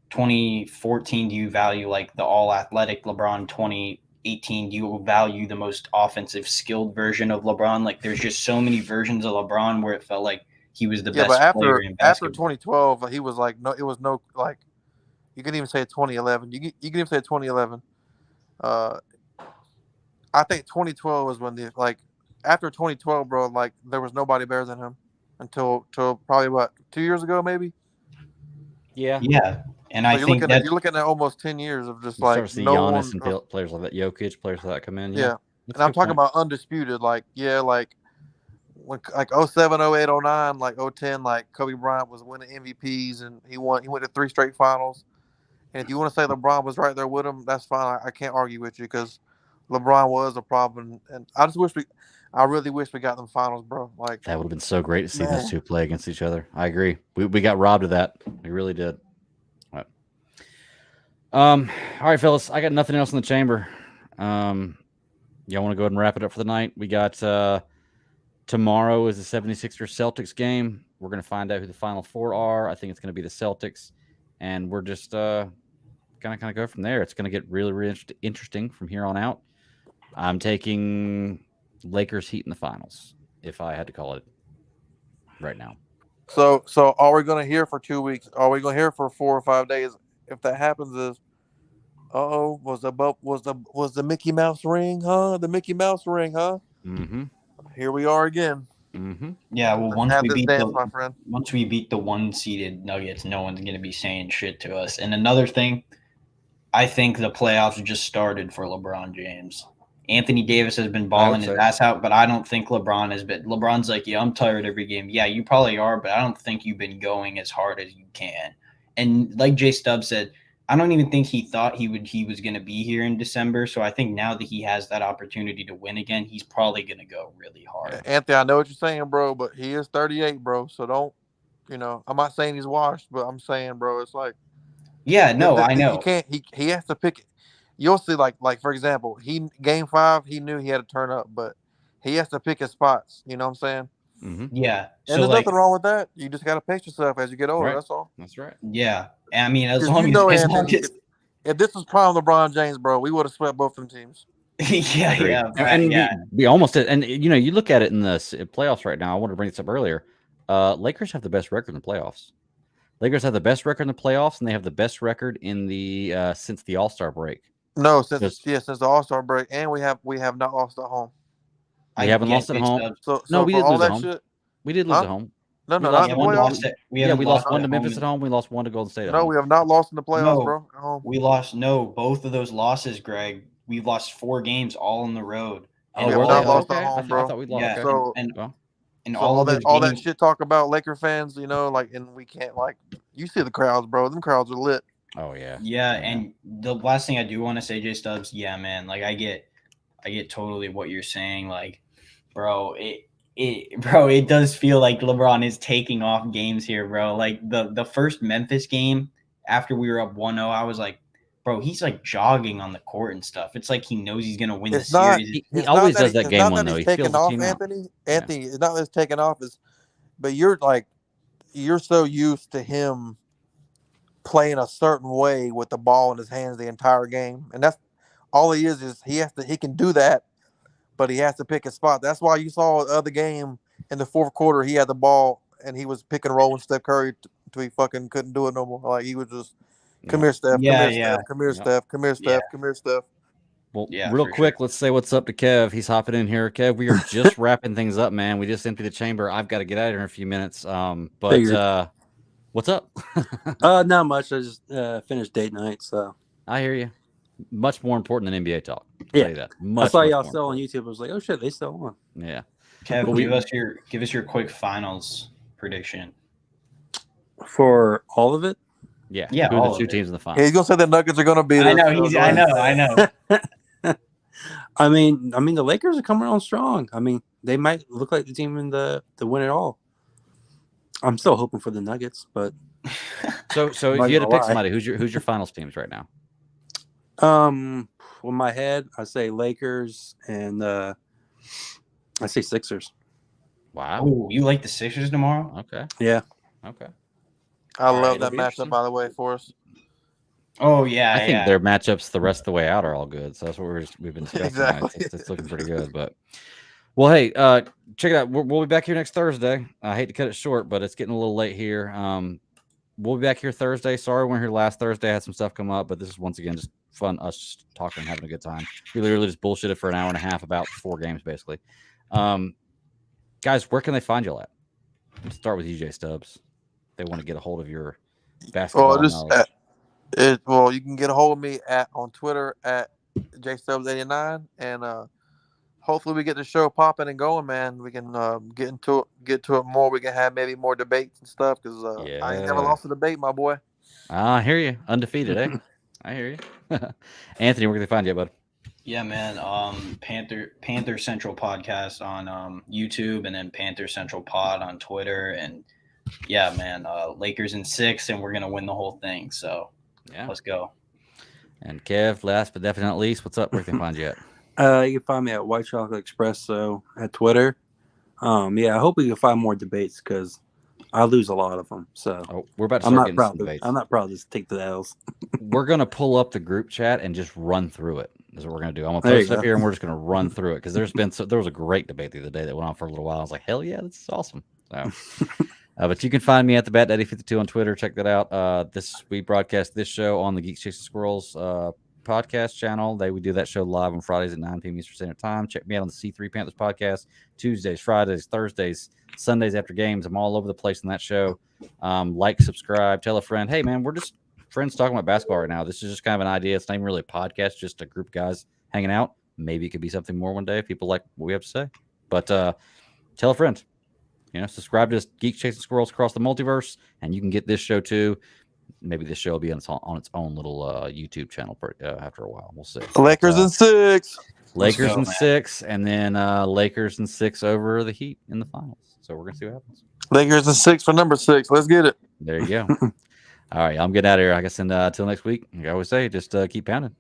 2014, do you value like the all athletic LeBron? 2018, do you value the most offensive skilled version of LeBron? Like there's just so many versions of LeBron where it felt like he was the best player in basketball.
After 2012, he was like, no, it was no, like, you can even say 2011. You can even say 2011. I think 2012 was when after 2012, bro, like there was nobody better than him until probably 2 years ago, maybe.
Yeah. And so I think
you're looking at almost 10 years of just like
no Giannis and players like that, Jokic, players like that come in.
Yeah. And I'm talking about undisputed, like when like 07, 08, 09, like 010, like Kobe Bryant was winning MVPs and he went to 3 straight finals. And if you want to say LeBron was right there with him, that's fine. I can't argue with you, because LeBron was a problem, and I really wish we got them finals, bro. Like
That would have been so great to see
Man.
those two play against each other. I agree. We got robbed of that. We really did. All right. All right, fellas. I got nothing else in the chamber. Y'all want to go ahead and wrap it up for the night? We got tomorrow is the 76ers Celtics game. We're going to find out who the final four are. I think it's going to be the Celtics, and we're just gonna kind of go from there. It's going to get really, really interesting from here on out. I'm taking Lakers Heat in the finals, if I had to call it right now.
so. Are we gonna hear for 2 weeks? Are we gonna hear for 4 or 5 days? If that happens, is was the Mickey Mouse ring, huh? The Mickey Mouse ring, huh?
Mm-hmm.
Here we are again.
Mm-hmm.
Yeah, well,
Let's have this dance, my
the
friend.
once we beat the one-seeded Nuggets, no one's gonna be saying shit to us. And another thing, I think the playoffs just started for LeBron James. Anthony Davis has been balling his ass out, but I don't think LeBron has been. LeBron's like, yeah, I'm tired every game. Yeah, you probably are, but I don't think you've been going as hard as you can. And like Jay Stubbs said, I don't even think he thought he was going to be here in December. So I think now that he has that opportunity to win again, he's probably going to go really hard.
Anthony, I know what you're saying, bro, but he is 38, bro. So don't, I'm not saying he's washed, but I'm saying, bro, it's like,
yeah, no, I know.
He can't. He has to pick. You'll see, like for example, game 5, he knew he had to turn up, but he has to pick his spots. You know what I'm saying?
Mm-hmm.
Yeah.
And there's nothing wrong with that. You just got to pace yourself as you get older.
Right.
That's all.
That's right.
Yeah. I mean, as
'Cause
long as
if this was prime LeBron James, bro, we would have swept both them teams.
yeah.
And
yeah.
we almost did. And you look at it in the playoffs right now. I wanted to bring this up earlier. Lakers have the best record in the playoffs. Lakers have the best record in the playoffs, and they have the best record in the since the All-Star break.
No, since the All-Star break, and we have not lost at home.
We haven't lost at home.
So
we did
all
lose
that
at home.
shit.
We did lose at home.
No,
We
not
lost
in the
one
playoffs.
We lost one to Memphis at home. We lost one to Golden State at home.
No, we have not lost in the playoffs,
No.
bro. At home.
We lost both of those losses, Greg. We lost 4 games all on the road.
We have not lost at home, bro.
I thought we lost.
Yeah,
Okay.
So
and
so
all
that shit talk about Laker fans, and we can't you see the crowds, bro. Them crowds are lit.
Oh yeah.
Yeah, and the last thing I do want to say, Jay Stubbs, yeah, man, like I get totally what you're saying, like, bro, it does feel like LeBron is taking off games here, bro. Like the first Memphis game after we were up 1-0, I was like, bro, he's like jogging on the court and stuff. It's like he knows he's gonna win the series.
He always does that game one though. He feels the team out.
Anthony, it's not that it's taking off, but you're so used to him playing a certain way with the ball in his hands the entire game, and that's all he is he can do that, but he has to pick his spot. That's why you saw the other game in the fourth quarter, he had the ball and he was pick and roll with Steph Curry till he fucking couldn't do it no more. Like he was just come here, Steph. Come here, Steph. Come here, Steph. Come here, Steph.
Well, real quick, let's say what's up to Kev. He's hopping in here. Kev, we are just wrapping things up, man. We just emptied the chamber. I've got to get out of here in a few minutes. But what's up?
Not much. I just finished date night, so
I hear you. Much more important than NBA talk. I'll
Yeah,
tell you that.
I saw y'all still on YouTube. I was like, oh shit, they still on.
Yeah.
Kev, give us your quick finals prediction
for all of it.
Yeah.
Yeah.
Who are the 2 teams in the final?
He's gonna say the Nuggets are gonna beat us.
I know.
I mean, the Lakers are coming on strong. I mean, they might look like the team in the win it all. I'm still hoping for the Nuggets, but
so if you had to pick somebody, who's your finals teams right now?
with my head, I say Lakers and I say Sixers.
Wow.
Oh, you like the Sixers tomorrow?
Okay.
Yeah.
Okay.
I love that matchup, by the way, for us.
Oh yeah,
I think their matchups the rest of the way out are all good. So that's what we've been discussing.
Exactly.
It's looking pretty good. But well, hey, check it out. We'll be back here next Thursday. I hate to cut it short, but it's getting a little late here. We'll be back here Thursday. Sorry we weren't here last Thursday. I had some stuff come up, but this is once again just fun, us just talking and having a good time. We literally just bullshitted for an hour and a half about 4 games, basically. Guys, where can they find you at? Let's start with EJ Stubbs. They want to get a hold of your basketball knowledge.
You can get a hold of me on Twitter at jstubbs89, and hopefully we get the show popping and going, man. We can get to it more. We can have maybe more debates and stuff because I ain't never lost a debate, my boy.
I hear you, undefeated, eh? I hear you. Anthony, where can they find you, bud?
Yeah, man. Panther Central podcast on YouTube, and then Panther Central Pod on Twitter. And yeah, man, Lakers in 6, and we're gonna win the whole thing. So
Yeah.
let's go.
And Kev, last but definitely not least, what's up? Where can they find you at?
You can find me at White Chocolate Espresso at Twitter. Yeah, I hope we can find more debates because I lose a lot of them. So
Oh, we're about to
I'm
start
not
getting
proud.
some debates.
I'm not proud to just take the L's.
We're gonna pull up the group chat and just run through it. Is what we're gonna do. I'm gonna
There you
post it up
go.
here and we're just gonna run through it because there was a great debate the other day that went on for a little while. I was like, hell yeah, this is awesome. So, but you can find me at the Bat Daddy 52 on Twitter. Check that out. We broadcast this show on the Geeks Chasing Squirrels podcast channel. We do that show live on Fridays at 9 p.m. Eastern Standard Time. Check me out on the C3 Panthers podcast Tuesdays, Fridays, Thursdays, Sundays after games. I'm all over the place in that show. Like, subscribe, tell a friend. Hey, man, we're just friends talking about basketball right now. This is just kind of an idea. It's not even really a podcast, just a group of guys hanging out. Maybe it could be something more one day if people like what we have to say. But tell a friend. Subscribe to Geeks Chasing Squirrels Across the Multiverse, and you can get this show too. Maybe this show will be on its own little YouTube channel after a while. We'll see.
Lakers in 6.
Lakers
go,
in
man.
6, and then Lakers in 6 over the Heat in the finals. So we're gonna see what happens.
Lakers in 6 for number 6. Let's get it.
There you go. All right, I'm getting out of here. I guess until next week. Like I always say, just keep pounding.